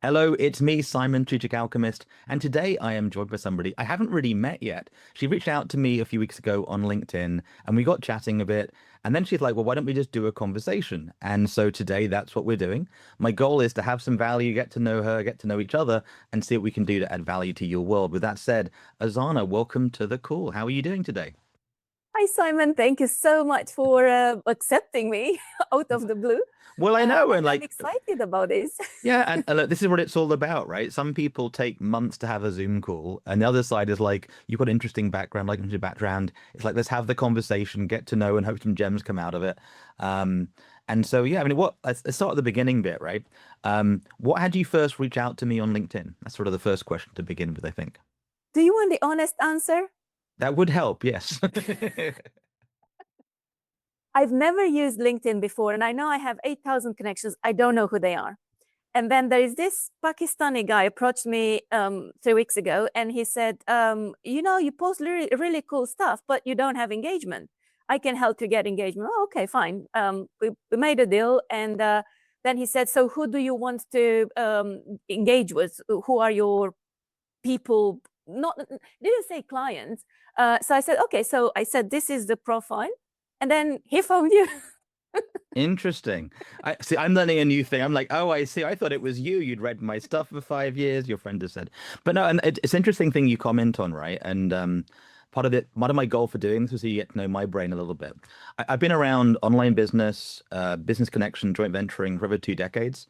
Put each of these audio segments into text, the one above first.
Hello, it's me, Simon, Strategic Alchemist, and today I am joined by somebody I haven't really met yet. She reached out to me a few weeks ago on LinkedIn, and we got chatting a bit, and then she's like, well, why don't we just do a conversation? And so today that's what we're doing. My goal is to have some value, get to know her, get to know each other, and see what we can do to add value to your world. With that said, Ozana, welcome to the call. How are you doing today? Hi, Simon. Thank you so much for accepting me out of the blue. Well, I know, and And I'm like excited about this. yeah, and look, this is what it's all about, right? Some people take months to have a Zoom call, and the other side is like, you've got interesting background, like interesting background. It's like, let's have the conversation, get to know, and hope some gems come out of it. Um, and so, yeah, I mean, let's start at the beginning bit, right? What had you first reach out to me on LinkedIn? That's sort of the first question to begin with, I think. Do you want the honest answer? That would help, yes. I've never used LinkedIn before, and I know I have 8,000 connections. I don't know who they are. And then there is this Pakistani guy approached me 3 weeks ago, and he said, you post really cool stuff, but you don't have engagement. I can help you get engagement. Oh, okay, fine. We made a deal, and then he said, so who do you want to engage with? Who are your people? Not didn't say clients. So I said, okay. So I said, this is the profile, and then he found you. Interesting. I see. I'm learning a new thing. I'm like, oh, I see. I thought it was you. You'd read my stuff for 5 years. Your friend has said, but no. And it's interesting thing you comment on, right? And part of my goal for doing this was so you get to know my brain a little bit. I've been around online business, business connection, joint venturing for over 2 decades,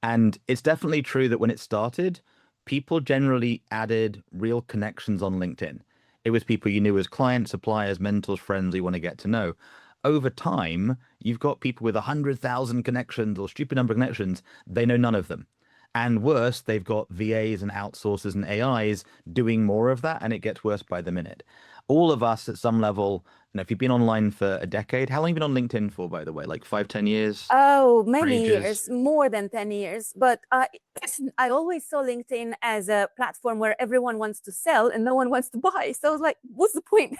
and it's definitely true that when it started, people generally added real connections on LinkedIn. It was people you knew as clients, suppliers, mentors, friends you want to get to know. Over time, you've got people with 100,000 connections or stupid number of connections. They know none of them. And worse, they've got VAs and outsourcers and AIs doing more of that, and it gets worse by the minute. All of us at some level, if you've been online for a decade, how long have you been on LinkedIn for, by the way? Like 5, 10 years? Oh, For many ages? years, more than 10 years. But I always saw LinkedIn as a platform where everyone wants to sell and no one wants to buy. So I was like, what's the point?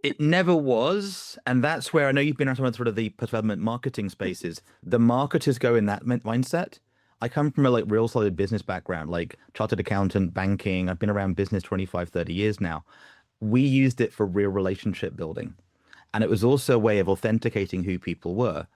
It never was, and that's where I know you've been around some of sort of the development marketing spaces. The marketers go in that mindset. I come from a like real solid business background, like chartered accountant, banking. I've been around business 25, 30 years now. We used it for real relationship building. And it was also a way of authenticating who people were.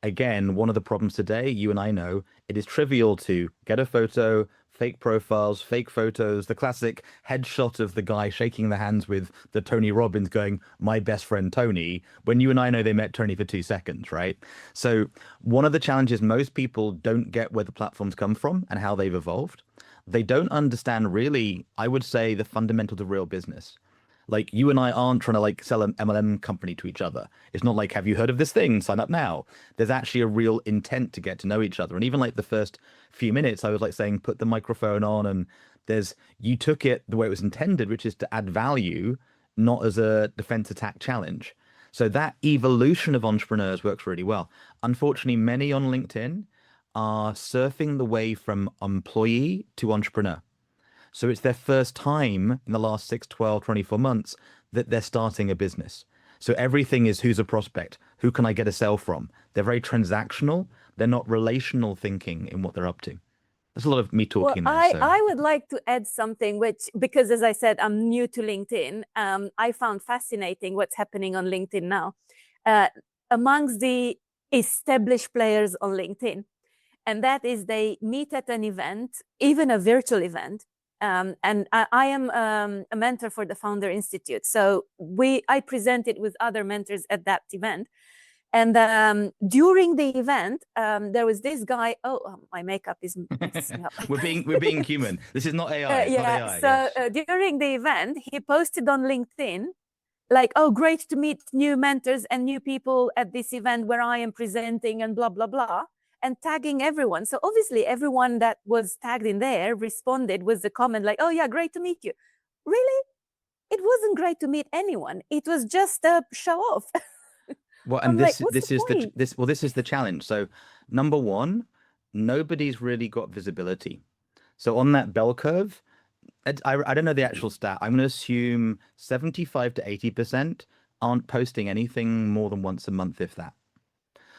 Again, one of the problems today, you and I know, it is trivial to get a photo, fake profiles, fake photos, the classic headshot of the guy shaking the hands with the Tony Robbins going, my best friend Tony, when you and I know they met Tony for 2 seconds, right? So one of the challenges most people don't get where the platforms come from and how they've evolved. They don't understand really, I would say, the fundamentals of real business. Like you and I aren't trying to like sell an MLM company to each other. It's not like, have you heard of this thing? Sign up now. There's actually a real intent to get to know each other. And even like the first few minutes, I was like saying, put the microphone on and you took it the way it was intended, which is to add value, not as a defense attack challenge. So that evolution of entrepreneurs works really well. Unfortunately, many on LinkedIn are surfing the way from employee to entrepreneur. So it's their first time in the last 6, 12, 24 months that they're starting a business. So everything is who's a prospect? Who can I get a sell from? They're very transactional. They're not relational thinking in what they're up to. There's a lot of me Well, talking there. I, So I would like to add something, which, because as I said, I'm new to LinkedIn. I found fascinating what's happening on LinkedIn now. Uh, Amongst the established players on LinkedIn, and that is they meet at an event, even a virtual event. And I am a mentor for the Founder Institute. So I presented with other mentors at that event. And during the event, there was this guy. Oh, my makeup is messing up. we're being human. This is not AI. It's not Yeah. AI. So Yes. during the event, he posted on LinkedIn, like, oh, great to meet new mentors and new people at this event where I am presenting and blah, blah, blah, and tagging everyone. So obviously, everyone that was tagged in there responded with the comment, like, oh, yeah, great to meet you. Really? It wasn't great to meet anyone. It was just a show off. Well, and I'm like, this what's the this is point? this is the challenge. So number one, nobody's really got visibility. So on that bell curve, I don't know the actual stat. I'm going to assume 75 to 80% aren't posting anything more than once a month, if that.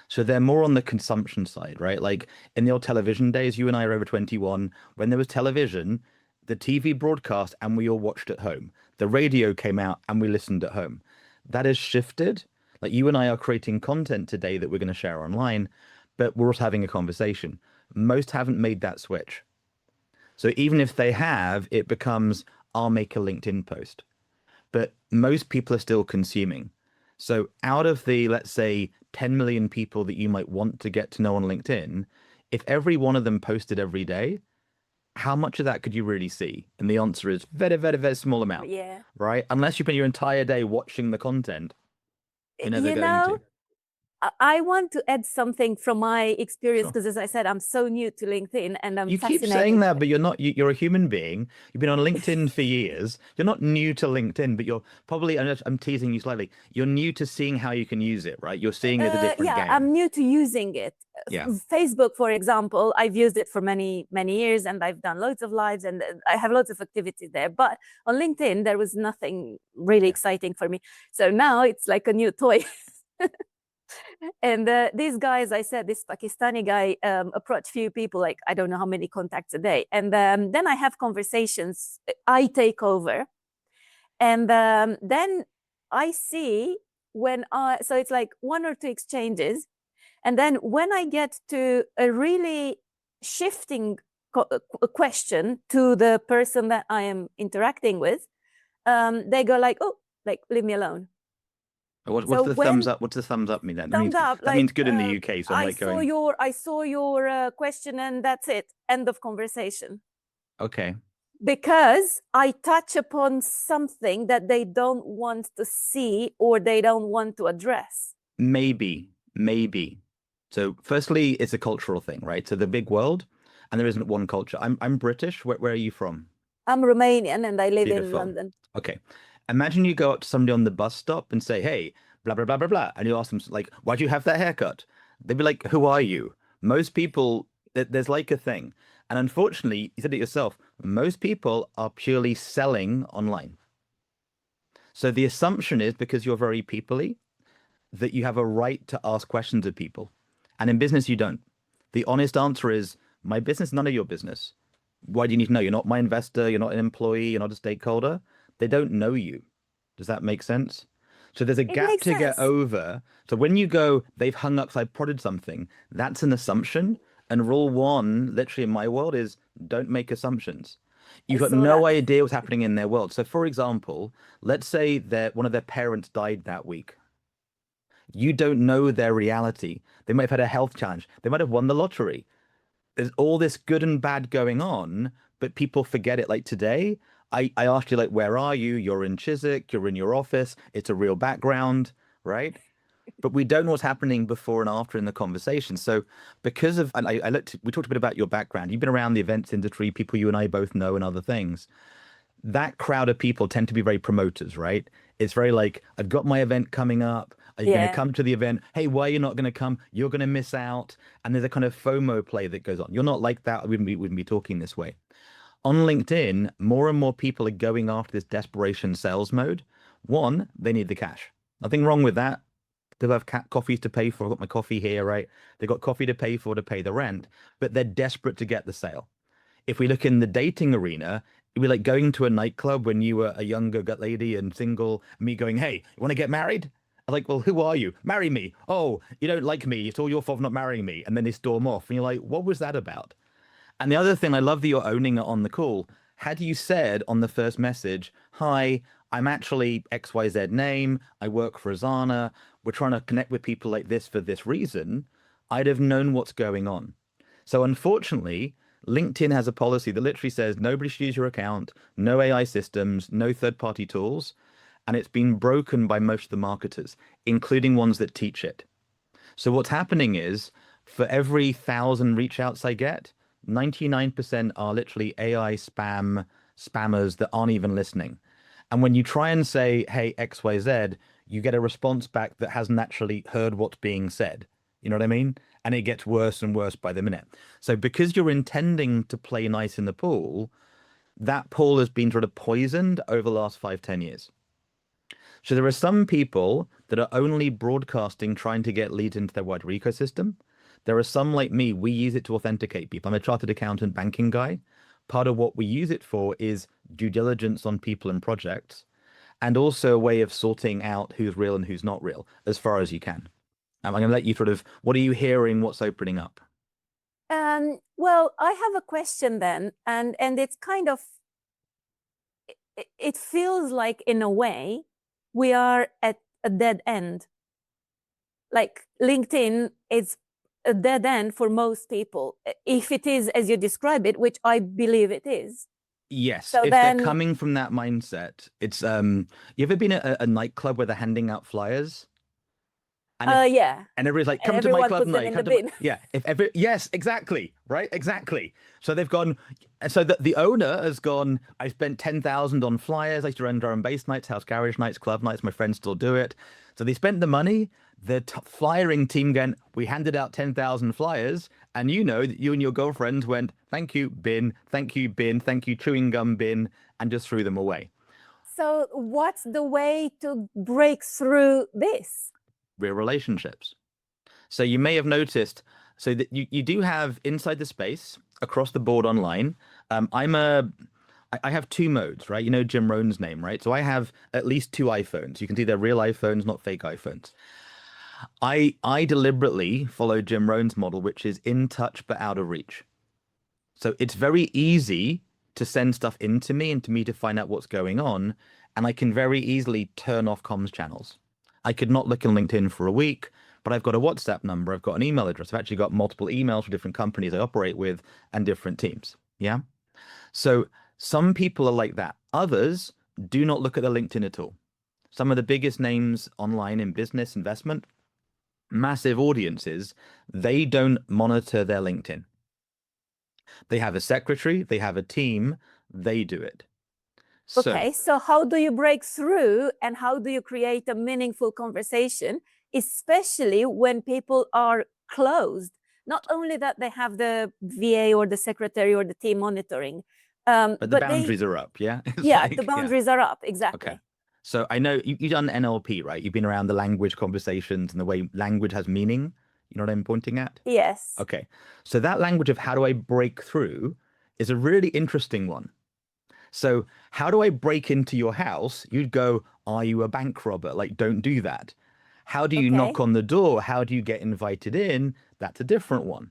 So they're more on the consumption side, right? Like in the old television days, you and I are over 21. When there was television, the TV broadcast and we all watched at home. The radio came out and we listened at home. That has shifted. Like you and I are creating content today that we're going to share online, but we're also having a conversation. Most haven't made that switch. So even if they have, it becomes, I'll make a LinkedIn post. But most people are still consuming. So out of the, let's say, 10 million people that you might want to get to know on LinkedIn, if every one of them posted every day, how much of that could you really see? And the answer is very, very, very small amount, Yeah. right? Unless you spend your entire day watching the content, you're never You going know, to. I want to add something from my experience Sure. because, as I said, I'm so new to LinkedIn and I'm You keep saying fascinated. that, but you're not. You're a human being. You've been on LinkedIn for years. You're not new to LinkedIn, but you're probably, I'm teasing you slightly. You're new to seeing how you can use it, right? You're seeing it as a different Yeah, game. I'm new to using it. Yeah. Facebook, for example, I've used it for many, many years and I've done loads of lives and I have lots of activities there. But on LinkedIn, there was nothing really Yeah. exciting for me. So now it's like a new toy. And this guy, as I said, this Pakistani guy approached few people, like I don't know how many contacts a day. And then I have conversations, I take over. And then I see so it's like one or two exchanges. And then when I get to a really shifting a question to the person that I am interacting with, they go like, oh, like, leave me alone. What's So the thumbs when up? What's the thumbs up mean then? thumbs up, That like, means good in the UK. So I'm like going, I saw your question and that's it. End of conversation. okay, Because I touch upon something that they don't want to see or they don't want to address. maybe, maybe. So firstly, it's a cultural thing, right? So the big world, and there isn't one culture. I'm British. Where are you from? I'm Romanian and I live in Beautiful. London. Okay. Imagine you go up to somebody on the bus stop and say, hey, blah, blah, blah, blah, blah. And you ask them, like, why'd you have that haircut? They'd be like, who are you? Most people, there's like a thing. And unfortunately, you said it yourself, most people are purely selling online. So the assumption is because you're very peoply that you have a right to ask questions of people. And in business, you don't. The honest answer is, my business, none of your business. Why do you need to know? You're not my investor, you're not an employee, you're not a stakeholder. They don't know you. Does that make sense? So there's a It gap makes to get sense. over. So when you go, they've hung up, 'cause I prodded something, that's an assumption. And rule one, literally in my world, is don't make assumptions. I You've got saw that. no idea what's happening in their world. So for example, let's say that one of their parents died that week. You don't know their reality. They might have had a health challenge. They might have won the lottery. There's all this good and bad going on, but people forget it. Like today, I asked you, like, where are you? You're in Chiswick, you're in your office, it's a real background, right? But we don't know what's happening before and after in the conversation. So because of, and we talked a bit about your background. You've been around the events industry, people you and I both know and other things. That crowd of people tend to be very promoters, right? It's very like, I've got my event coming up. Are you going to Yeah. come to the event? Hey, why are you not going to come? You're going to miss out. And there's a kind of FOMO play that goes on. You're not like that. We wouldn't be talking this way. On LinkedIn, more and more people are going after this desperation sales mode. One, they need the cash. Nothing wrong with that. They have coffees to pay for. I've got my coffee here, right? They've got coffee to pay for to pay the rent, but they're desperate to get the sale. If we look in the dating arena, it'd be like going to a nightclub when you were a younger lady and single, me going, hey, you want to get married? I'm like, well, who are you? Marry me. Oh, you don't like me. It's all your fault for not marrying me. And then they storm off. And you're like, what was that about? And the other thing, I love that you're owning it on the call. Had you said on the first message, hi, I'm actually XYZ name, I work for Ozana, we're trying to connect with people like this for this reason, I'd have known what's going on. So unfortunately, LinkedIn has a policy that literally says nobody should use your account, no AI systems, no third-party tools, and it's been broken by most of the marketers, including ones that teach it. So what's happening is for every 1,000 reach outs I get, 99% are literally AI spammers that aren't even listening. And when you try and say, hey, XYZ, you get a response back that hasn't actually heard what's being said. You know what I mean? And it gets worse and worse by the minute. So because you're intending to play nice in the pool, that pool has been sort of poisoned over the last 5, 10 years. So there are some people that are only broadcasting trying to get leads into their wider ecosystem. There are some like me, we use it to authenticate people. I'm a chartered accountant banking guy. Part of what we use it for is due diligence on people and projects, and also a way of sorting out who's real and who's not real as far as you can. I'm going to let you sort of, what are you hearing? What's opening up? Well, I have a question then, and it's kind of, it feels like in a way we are at a dead end. Like LinkedIn is a dead end for most people, if it is as you describe it, which I believe it is. Yes, So if they're then, coming from that mindset, it's you ever been at a nightclub where they're handing out flyers? And if yeah, and everybody's like, and come to my everyone club puts them night, in the come to my bin. yeah. If every yes, exactly, right, exactly. So they've gone. So the owner has gone. I spent 10,000 on flyers. I used to run drum and bass nights, house garage nights, club nights. My friends still do it. So they spent the money. The flyering team going. We handed out 10,000 flyers, and you know that you and your girlfriend went, thank you bin, thank you bin, thank you chewing gum bin, and just threw them away. So what's the way to break through this? Real relationships. So you may have noticed, so that you do have inside the space across the board online. I have two modes, right? You know Jim Rohn's name, right? So I have at least two iPhones. You can see they're real iPhones, not fake iPhones. I deliberately follow Jim Rohn's model, which is in touch but out of reach. So it's very easy to send stuff into me and to me to find out what's going on, and I can very easily turn off comms channels. I could not look in LinkedIn for a week, but I've got a WhatsApp number, I've got an email address, I've actually got multiple emails for different companies I operate with and different teams. Yeah. So some people are like that. Others do not look at their LinkedIn at all. Some of the biggest names online in business investment, massive audiences, they don't monitor their LinkedIn. They have a secretary, they have a team, they do it. So, Okay, so how do you break through and how do you create a meaningful conversation, especially when people are closed? Not only that they have the VA or the secretary or the team monitoring, but the but they, boundaries are up, yeah? It's yeah, the like, yeah. boundaries are up, Okay. exactly. So I know you've done NLP, right? You've been around the language conversations and the way language has meaning. You know what I'm pointing at? Yes. Okay. So that language of how do I break through is a really interesting one. So how do I break into your house? You'd go, are you a bank robber? Like, don't do that. How do you knock Okay. on the door? How do you get invited in? That's a different one.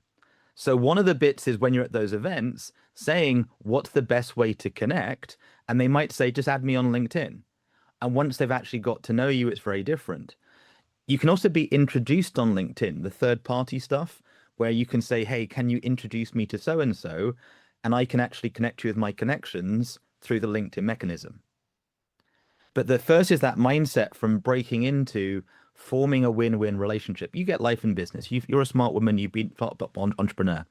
So one of the bits is when you're at those events saying, what's the best way to connect? And they might say, just add me on LinkedIn. And once they've actually got to know you, it's very different. You can also be introduced on LinkedIn, the third party stuff, where you can say, hey, can you introduce me to so and so? And I can actually connect you with my connections through the LinkedIn mechanism. But the first is that mindset from breaking into forming a win-win relationship. You get life and business. You're a smart woman. You've been an entrepreneur.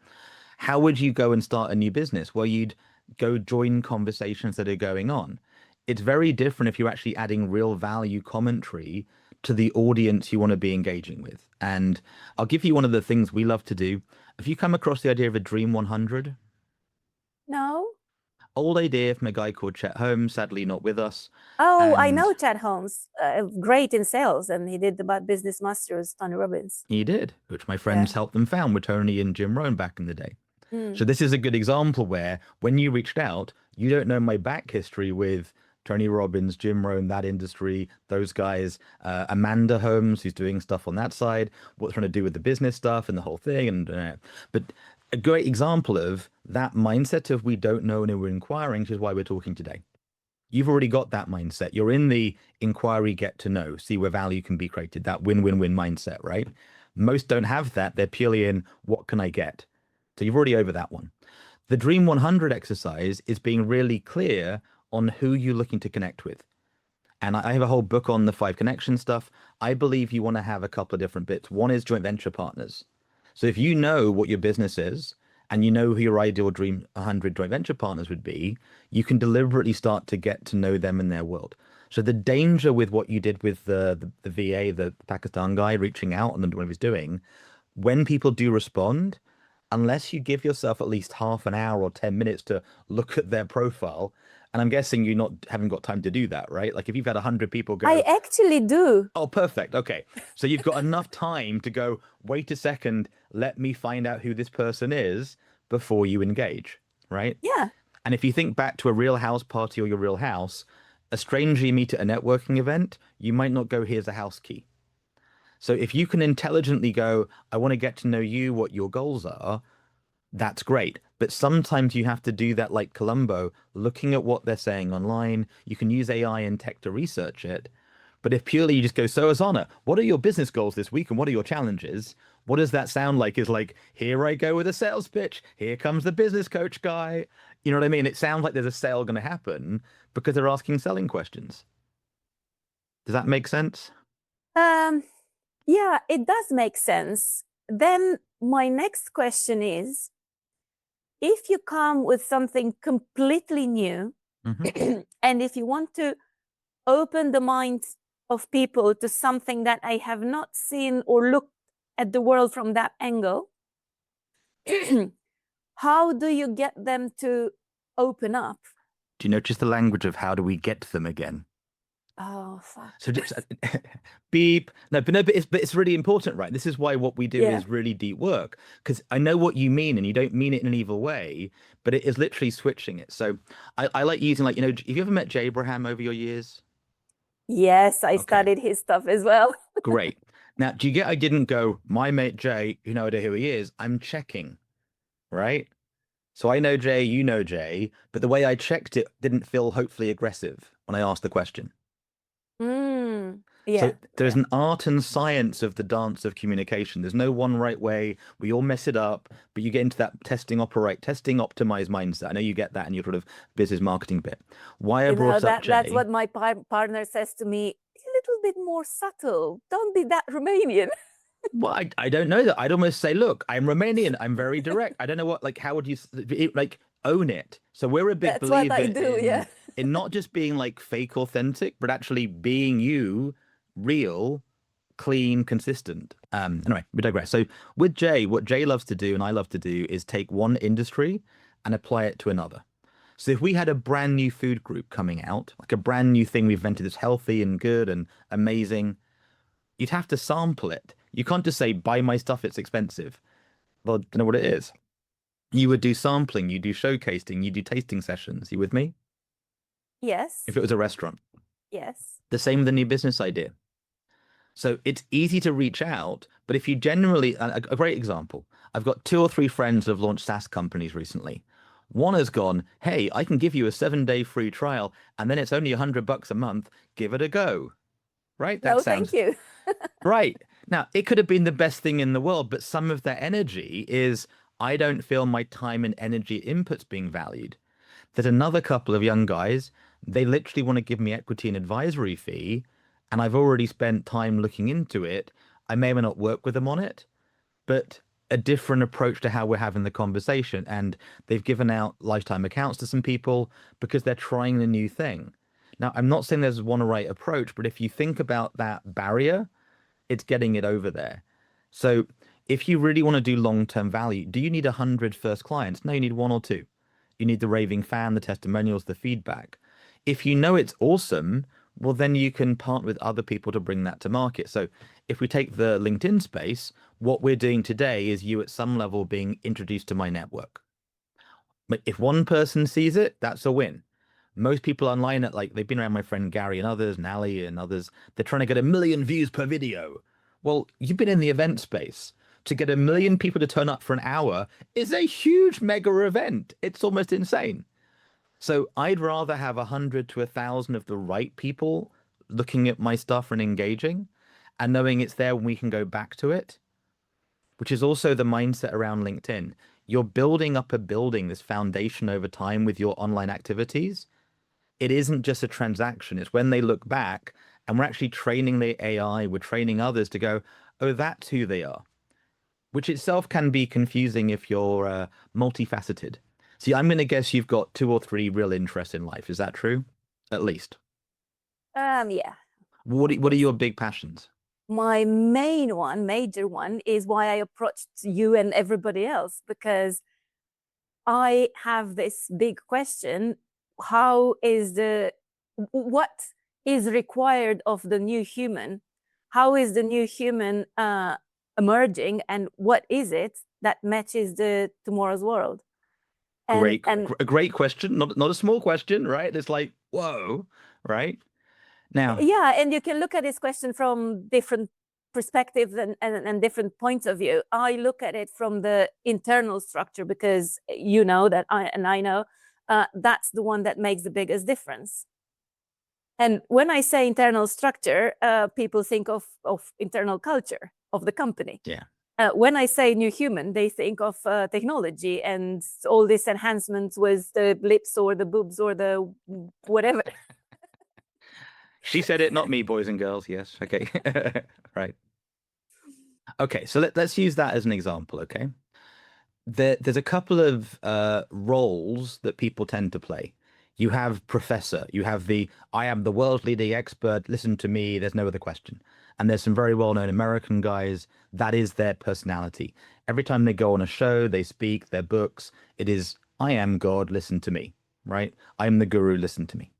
How would you go and start a new business? Well, you'd go join conversations that are going on. It's very different if you're actually adding real value commentary to the audience you want to be engaging with. And I'll give you one of the things we love to do. Have you come across the idea of a Dream 100? No? Old idea from a guy called Chet Holmes, sadly not with us. Oh, I And know Chad Holmes, great in sales, and he did the Business Masters, Tony Robbins. he did, which my Yeah. friends helped them found with Tony and Jim Rohn back in the day. Mm. So this is a good example where when you reached out, you don't know my back history with Tony Robbins, Jim Rohn, that industry, those guys, Amanda Holmes, who's doing stuff on that side, what's trying to do with the business stuff and the whole thing. But a great example of that mindset of we don't know and we're inquiring, which is why we're talking today. You've already got that mindset. You're in the inquiry, get to know, see where value can be created, that win-win-win mindset, right? Most don't have that. They're purely in what can I get? So you've already over that one. The Dream 100 exercise is being really clear on who you're looking to connect with. And I have a whole book on the 5 connection stuff. I believe you want to have a couple of different bits. One is joint venture partners. So if you know what your business is and you know who your ideal Dream 100 joint venture partners would be, you can deliberately start to get to know them in their world. So the danger with what you did with the VA, the Pakistan guy reaching out and what he was doing, when people do respond, unless you give yourself at least half an hour or 10 minutes to look at their profile, and I'm guessing you not haven't got time to do that, right? Like if you've had 100 people I go, actually do. oh, perfect. Okay. So you've got enough time to go, wait a second, let me find out who this person is before you engage, right? Yeah. And if you think back to a real house party or your real house, a stranger you meet at a networking event, you might not go, here's a house key. So if you can intelligently go, I want to get to know you, what your goals are, that's great. But sometimes you have to do that like Columbo, looking at what they're saying online. You can use AI and tech to research it. But if purely you just go, so Ozana, what are your business goals this week and what are your challenges? What does that sound like? Is like, here I go with a sales pitch. Here comes the business coach guy. You know what I mean? It sounds like there's a sale going to happen because they're asking selling questions. Does that make sense? Um, yeah, it does make sense. Then my next question is, if you come with something completely new, Hmm. and if you want to open the minds of people to something that I have not seen or looked at the world from that angle, how do you get them to open up? Do you notice the language of how do we get them again? Oh, fuck. So just beep. No, but it's really important, right? This is why what we do Yeah. is really deep work because I know what you mean and you don't mean it in an evil way, but it is literally switching it. So I like using like, have you ever met Jay Abraham over your years? Yes, I Okay, studied his stuff as well. great. Now, do you get I didn't go, my mate Jay, you no idea who he is. I'm checking, right? So I know Jay, you know Jay, but the way I checked it didn't feel hopefully aggressive when I asked the question. So Yeah, there's yeah. an art and science of the dance of communication. There's no one right way. We all mess it up, but you get into that testing, optimize mindset. I know you get that in your sort of business marketing bit. Why I You know, brought up that's Jay, what my partner says to me. A little bit more subtle. Don't be that Romanian. well, I don't know that. I'd almost say, look, I'm Romanian. I'm very direct. I don't know what, like, how would you, like, own it? So we're a big That's what believer I do. Yeah. in not just being like fake authentic, but actually being you, real, clean, consistent. Anyway, we digress. So with Jay, what Jay loves to do and I love to do is take one industry and apply it to another. So if we had a brand new food group coming out, like a brand new thing we've invented that's healthy and good and amazing, you'd have to sample it. You can't just say, buy my stuff, it's expensive. Well, I don't know what it is. You would do sampling, you do showcasing, you do tasting sessions. You with me? If Yes. it was a restaurant. Yes. The same with a new business idea. So it's easy to reach out, but if you generally, a great example, I've got two or three friends who have launched SaaS companies recently. One has gone, hey, I can give you a 7-day free trial, and then it's only $100 a month. Give it a go. Right? That No, thank sounds you. right. Now, it could have been the best thing in the world, but some of their energy is, I don't feel my time and energy inputs being valued. There's another couple of young guys, they literally want to give me equity and advisory fee, and I've already spent time looking into it. I may or may not work with them on it, but a different approach to how we're having the conversation. And they've given out lifetime accounts to some people because they're trying a new thing. Now, I'm not saying there's one right approach, but if you think about that barrier, it's getting it over there. So if you really want to do long-term value, do you need 100 first clients? No, you need one or two. You need the raving fan, the testimonials, the feedback. If you know it's awesome, well, then you can partner with other people to bring that to market. So if we take the LinkedIn space, what we're doing today is you at some level being introduced to my network. But if one person sees it, that's a win. Most people online at like they've been around my friend Gary and others, and Ali and others, they're trying to get 1 million views per video. Well, you've been in the event space. To get 1 million people to turn up for an hour is a huge mega event. It's almost insane. So I'd rather have 100 to 1,000 of the right people looking at my stuff and engaging and knowing it's there when we can go back to it, which is also the mindset around LinkedIn. You're building up a building, this foundation over time with your online activities. It isn't just a transaction. It's when they look back and we're actually training the AI, we're training others to go, oh, that's who they are, which itself can be confusing if you're multifaceted. See, I'm going to guess you've got two or three real interests in life. Is that true? At least. Yeah, What of are course. your big passions? my major one, is why I approached you and everybody else, because I have this big question: what is required of the new human? How is the new human emerging, and what is it that matches the tomorrow's world? And A great question, not a small question, right? It's like, whoa, right? Now, yeah, and you can look at this question from different perspectives and different points of view. I look at it from the internal structure, because you know that I know that's the one that makes the biggest difference. And when I say internal structure, people think of internal culture of the company. yeah. When I say new human, they think of technology and all these enhancements with the lips or the boobs or the whatever. She said it, not me, boys and girls. Yes. Okay. Right. Okay. So let's use that as an example. Okay. There's a couple of roles that people tend to play. You have professor, you have the I am the world's leading expert, listen to me, there's no other question. And there's some very well-known American guys, that is their personality. Every time they go on a show, they speak, their books, it is I am God, listen to me, right? I'm the guru, listen to me.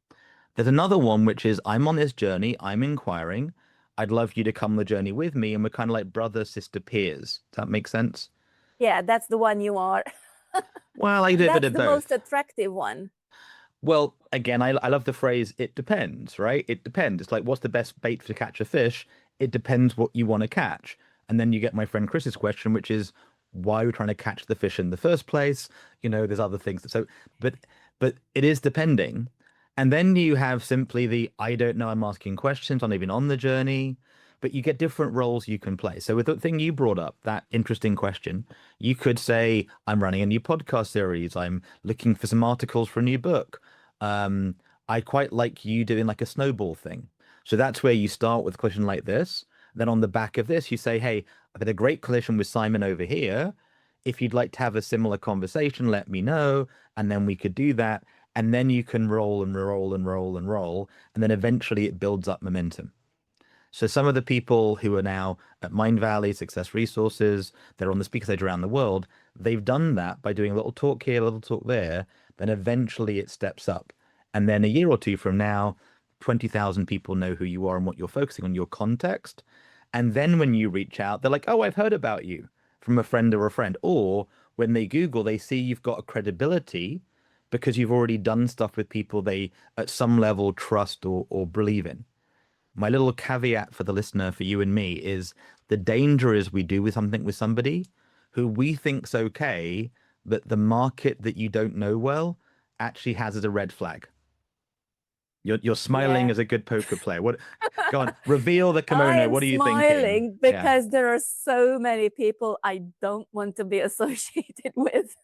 There's another one which is I'm on this journey, I'm inquiring. I'd love you to come on the journey with me, and we're kind of like brother, sister, peers. Does that make sense? Yeah, that's the one you are. Well, I do a bit That's of the most both. attractive one. Well, again, I love the phrase, it depends, right? It depends. It's like, what's the best bait to catch a fish? It depends what you want to catch. And then you get my friend Chris's question, which is, why are we trying to catch the fish in the first place? There's other things. So, but it is depending. And then you have simply the, I don't know, I'm asking questions, I'm not even on the journey. But you get different roles you can play. So with the thing you brought up, that interesting question, you could say, I'm running a new podcast series. I'm looking for some articles for a new book. um, I quite like you doing like a snowball thing. So that's where you start with a collision like this. Then on the back of this, you say, hey, I've had a great collision with Simon over here. If you'd like to have a similar conversation, let me know. And then we could do that. And then you can roll and roll and roll and roll. And then eventually it builds up momentum. So some of the people who are now at Mind Valley, Success Resources, they're on the speaker stage around the world. They've done that by doing a little talk here, a little talk there. Then eventually it steps up. And then a year or two from now, 20,000 people know who you are and what you're focusing on, your context. And then when you reach out, they're like, oh, I've heard about you from a friend or a friend. Or when they Google, they see you've got a credibility because you've already done stuff with people they at some level trust or believe in. My little caveat for the listener, for you and me, is the danger is we do with something with somebody who we think's okay, but the market that you don't know well actually has as a red flag. You're smiling Yeah. as a good poker player. What? Go on, reveal the I kimono. am What are you thinking? smiling Yeah. because there are so many people I don't want to be associated with.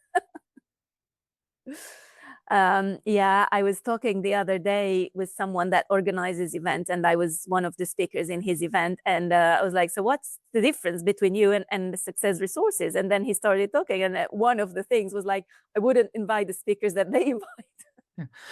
Yeah, I was talking the other day with someone that organizes events, and I was one of the speakers in his event. And I was like, so what's the difference between you and the Success Resources? And then he started talking. And one of the things was like, I wouldn't invite the speakers that they invite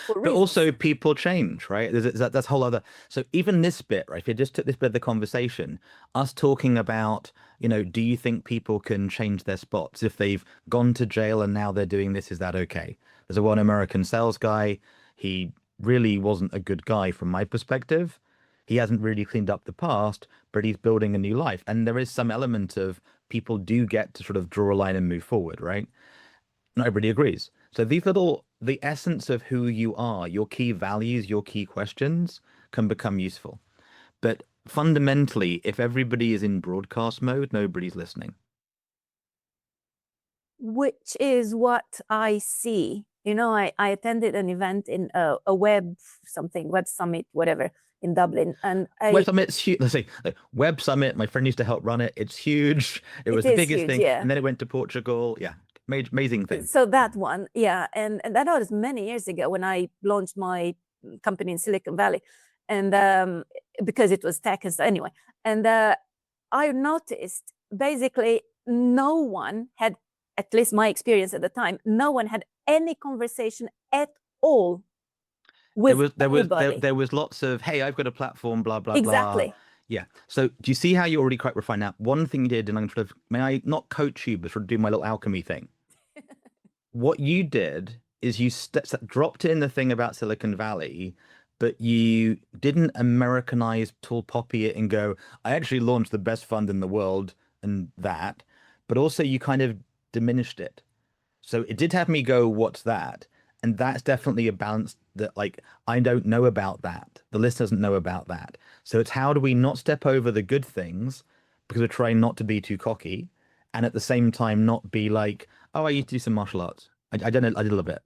for But reasons. also people change, right? That's whole other. So even this bit, right? If you just took this bit of the conversation, us talking about, do you think people can change their spots if they've gone to jail and now they're doing this? Is that okay? There's a one American sales guy. He really wasn't a good guy from my perspective. He hasn't really cleaned up the past, but he's building a new life. And there is some element of people do get to sort of draw a line and move forward, right? Not everybody agrees. So the essence of who you are, your key values, your key questions can become useful. But fundamentally, if everybody is in broadcast mode, nobody's listening. Which is what I see. I attended an event in a web summit, whatever, in Dublin, and Web Summit's huge. Let's see, like, Web Summit, my friend used to help run it. It's huge. It it was the is biggest huge, thing. yeah. And then it went to Portugal. Yeah. Amazing thing. So that one, yeah, and that was many years ago when I launched my company in Silicon Valley, and because it was tech and so anyway, and I noticed basically no one had, at least my experience at the time, no one had any conversation at all There with was there was there, anybody. there was lots of, hey, I've got a platform, blah, blah, blah. Exactly. Yeah. So do you see how you're already quite refined now? One thing you did, and I'm sort of, may I not coach you, but sort of do my little alchemy thing. What you did is you dropped in the thing about Silicon Valley, but you didn't Americanize, tall poppy it and go, I actually launched the best fund in the world and that, but also you kind of diminished it. So it did have me go, what's that? And that's definitely a balance that like I don't know about that. The list doesn't know about that. So it's how do we not step over the good things because we're trying not to be too cocky and at the same time not be like, oh, I used to do some martial arts. I did a little bit.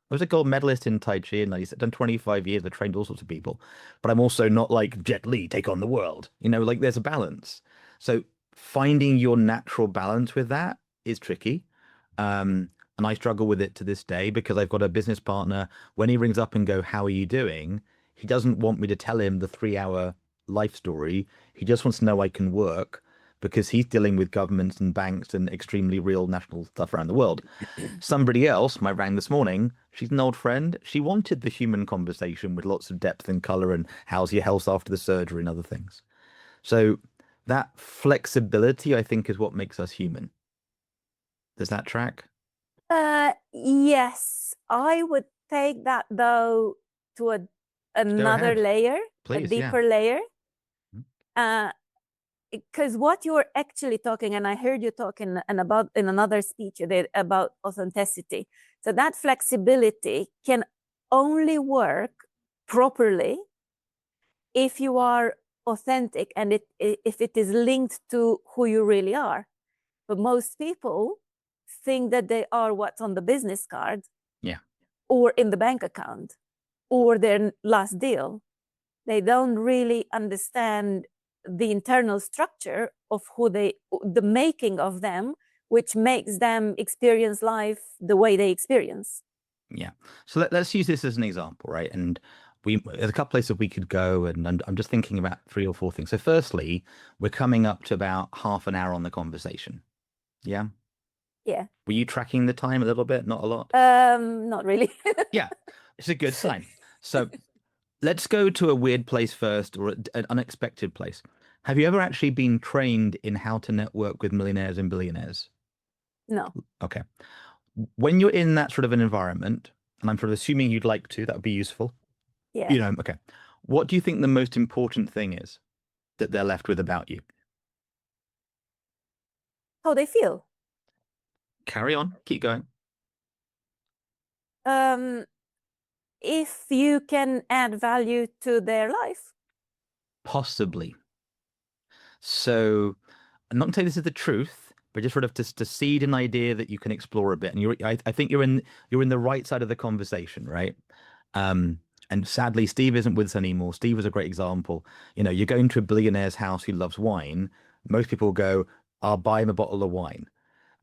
I was a gold medalist in Tai Chi and I've done 25 years. I trained all sorts of people, but I'm also not like Jet Li, take on the world. Like there's a balance. So finding your natural balance with that is tricky. And I struggle with it to this day because I've got a business partner. When he rings up and go, how are you doing? He doesn't want me to tell him the 3 hour life story. He just wants to know I can work because he's dealing with governments and banks and extremely real national stuff around the world. Somebody else, my rang this morning, she's an old friend. She wanted the human conversation with lots of depth and color and how's your health after the surgery and other things. So that flexibility, I think, is what makes us human. Does that track? Yes, I would take that though to Go another ahead, layer, a please. Yeah. deeper layer. Uh, because what you're actually talking, and I heard you talking and about in another speech you did about authenticity. So that flexibility can only work properly if you are authentic and if it is linked to who you really are. But most people think that they are what's on the business card Yeah. or in the bank account or their last deal. They don't really understand the internal structure of the making of them, which makes them experience life the way they experience. Yeah. So let's use this as an example, right? And there's a couple places we could go, and I'm just thinking about 3 or 4 things. So firstly, we're coming up to about half an hour on the conversation. Yeah. Yeah. Were you tracking the time a little bit? Not a lot? Not really. Yeah. It's a good sign. So let's go to a weird place first or an unexpected place. Have you ever actually been trained in how to network with millionaires and billionaires? No. Okay. When you're in that sort of an environment, and I'm sort of assuming you'd like to, that would be useful. Yeah. Okay. What do you think the most important thing is that they're left with about you? How they feel. Carry on. Keep going. Um, if you can add value to their life. Possibly. So I'm not going to say this is the truth, but just sort of to seed an idea that you can explore a bit. And I think you're in the right side of the conversation, right? Um, and sadly, Steve isn't with us anymore. Steve was a great example. You're going to a billionaire's house who loves wine. Most people go, I'll buy him a bottle of wine.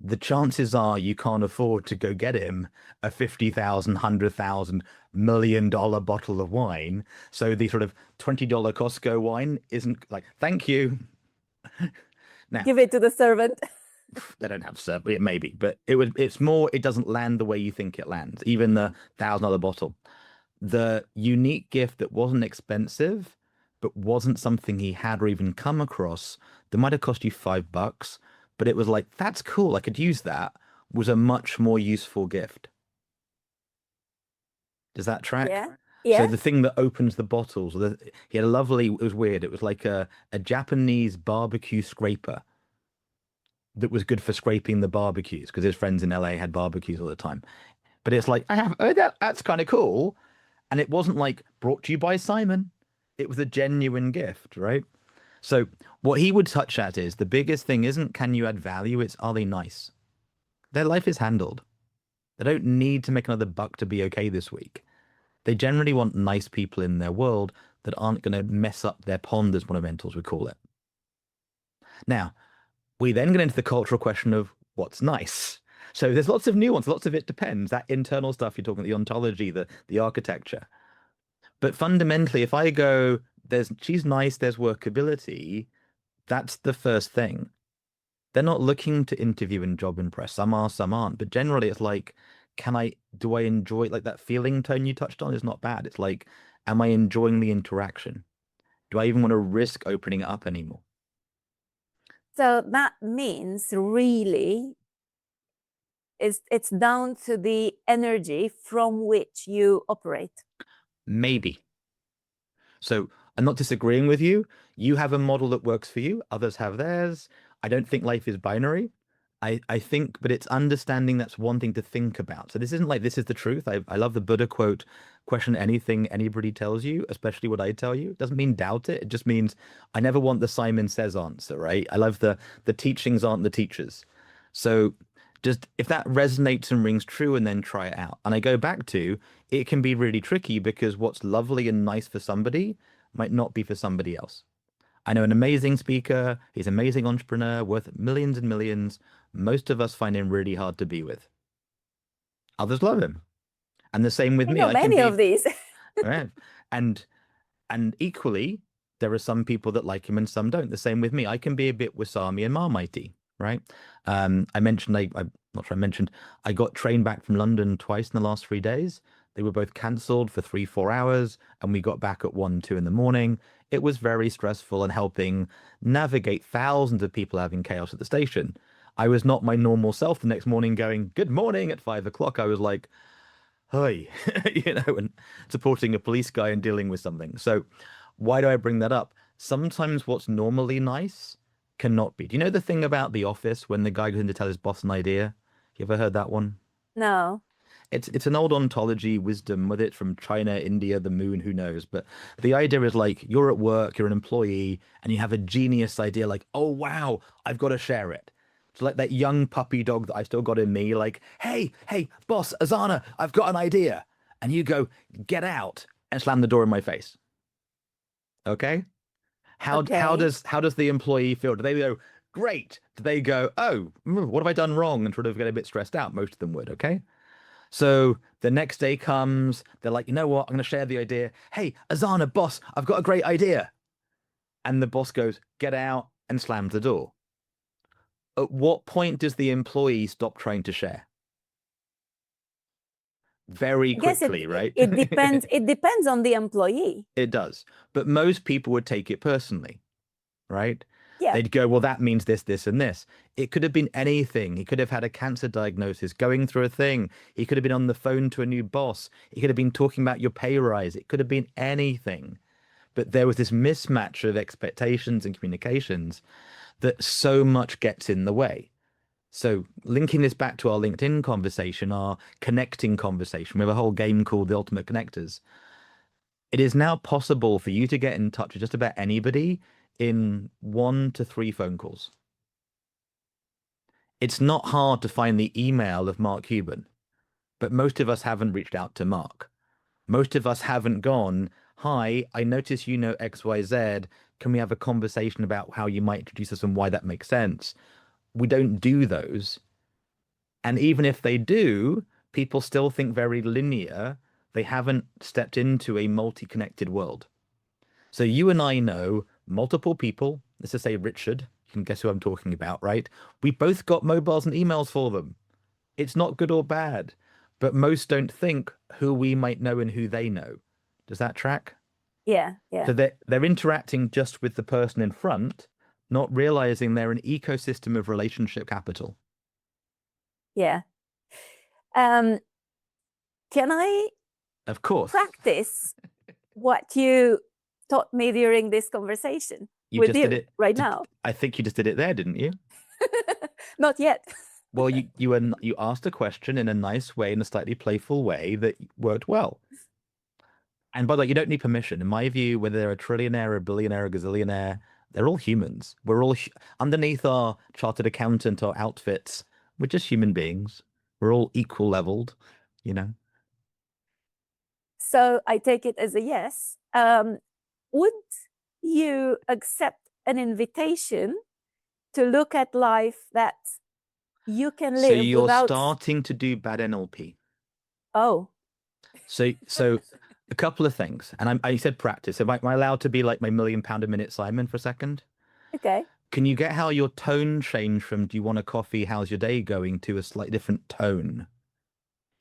The chances are you can't afford to go get him a 50,000, 100,000, $1 million bottle of wine. So the sort of $20 Costco wine isn't like, thank you. Now, Give it to the servant. they don't have serve, maybe, but it's more, it doesn't land the way you think it lands, even the $1,000 bottle. The unique gift that wasn't expensive, but wasn't something he had or even come across, that might have cost you $5, but it was like, that's cool, I could use that, was a much more useful gift. Does that track? Yeah. So Yeah. the thing that opens the bottles, he had a lovely, it was weird. It was like a Japanese barbecue scraper that was good for scraping the barbecues because his friends in LA had barbecues all the time. But it's like, I have, oh, that's kind of cool. And it wasn't like brought to you by Simon. It was a genuine gift, right? So what he would touch at is the biggest thing isn't can you add value? It's are they nice? Their life is handled. They don't need to make another buck to be okay this week. They generally want nice people in their world that aren't going to mess up their pond, as one of mentors would call it. Now, we then get into the cultural question of what's nice. So there's lots of nuance, lots of it depends. That internal stuff you're talking about, the ontology, the architecture. But fundamentally, if I go, she's nice, there's workability, that's the first thing. They're not looking to interview and job impress. Some are, some aren't. But generally it's like, do I enjoy like that feeling tone you touched on is not bad. It's like, am I enjoying the interaction? Do I even want to risk opening it up anymore? So that means really it's down to the energy from which you operate. Maybe. So I'm not disagreeing with you. You have a model that works for you, others have theirs. I don't think life is binary. I think, but it's understanding that's one thing to think about. So this isn't like this is the truth. I love the Buddha quote, question anything anybody tells you, especially what I tell you. It doesn't mean doubt it. It just means I never want the Simon Says answer, right? I love the teachings aren't the teachers. So just if that resonates and rings true and then try it out. And I go back to it can be really tricky because what's lovely and nice for somebody might not be for somebody else. I know an amazing speaker, he's an amazing entrepreneur worth millions and millions. Most of us find him really hard to be with. Others love him. And the same with I me. know I can many of be, these. right? And and equally, there are some people that like him and some don't. The same with me. I can be a bit Wasami and Marmitey, right? I mentioned I'm not sure I mentioned I got trained back from London twice in the last 3 days. They were both cancelled for 3, 4 hours, and we got back at 1, 2 in the morning. It was very stressful and helping navigate thousands of people having chaos at the station. I was not my normal self the next morning going, good morning at 5 o'clock. I was like, hi, and supporting a police guy and dealing with something. So why do I bring that up? Sometimes what's normally nice cannot be. Do you know the thing about The Office when the guy goes in to tell his boss an idea? You ever heard that one? No. It's an old ontology wisdom with it from China, India, the moon, who knows? But the idea is like you're at work, you're an employee, and you have a genius idea like, oh wow, I've got to share it. It's like that young puppy dog that I still got in me, like, hey, boss, Ozana, I've got an idea. And you go, get out, and slam the door in my face. Okay? Okay. How does the employee feel? Do they go, great? Do they go, oh, what have I done wrong? And sort of get a bit stressed out? Most of them would, okay? So the next day comes, they're like, you know what? I'm going to share the idea. Hey, Azana, boss, I've got a great idea. And the boss goes, get out and slams the door. At what point does the employee stop trying to share? Very I guess quickly, right? it depends. It depends on the employee. It does. But most people would take it personally, right? Yeah. They'd go, well, that means this, and this. It could have been anything. He could have had a cancer diagnosis, going through a thing. He could have been on the phone to a new boss. He could have been talking about your pay rise. It could have been anything. But there was this mismatch of expectations and communications that so much gets in the way. So linking this back to our LinkedIn conversation, our connecting conversation, we have a whole game called the Ultimate Connectors. It is now possible for you to get in touch with just about anybody in 1 to 3 phone calls. It's not hard to find the email of Mark Cuban, but most of us haven't reached out to Mark. Most of us haven't gone, hi, I notice you know XYZ. Can we have a conversation about how you might introduce us and why that makes sense? We don't do those. And even if they do, people still think very linear. They haven't stepped into a multi-connected world. So you and I know multiple people. Let's just say Richard. You can guess who I'm talking about, right? We both got mobiles and emails for them. It's not good or bad, but most don't think who we might know and who they know. Does that track? Yeah. So Yeah. they're interacting just with the person in front, not realizing they're an ecosystem of relationship capital. Yeah. Can I Of course, practice what you taught me during this conversation you with just did you it. right now? I think you just did it there, didn't you? Not yet. Well, you asked a question in a nice way, in a slightly playful way that worked well. And by the way, you don't need permission. In my view, whether they're a trillionaire, a billionaire, a gazillionaire, they're all humans. We're all underneath our chartered accountant or outfits. We're just human beings. We're all equal leveled, you know. So I take it as a yes. Would you accept an invitation to look at life that you can So live you're without? starting to do bad NLP. Oh, So a couple of things, and I said practice. Am I allowed to be like my £1 million a minute Simon for a second? okay. Can you get how your tone changed from "Do you want a coffee? How's your day going?" to a slightly different tone?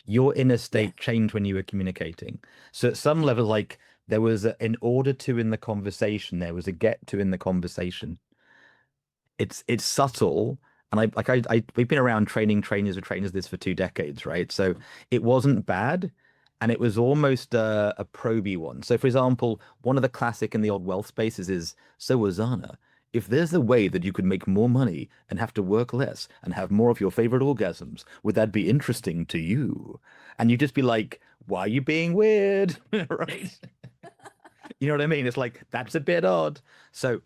Your inner Yeah. state changed when you were communicating. So at some level, like There was an order to in the conversation. There was a get to in the conversation. It's subtle, and we've been around training trainers or trainers this for 2 decades, right? So it wasn't bad, and it was almost a proby one. So, for example, one of the classic in the old wealth spaces is, so Ozana, if there's a way that you could make more money and have to work less and have more of your favorite orgasms, would that be interesting to you? And you just be like, why are you being weird? Right? You know what I mean? It's like, that's a bit odd. So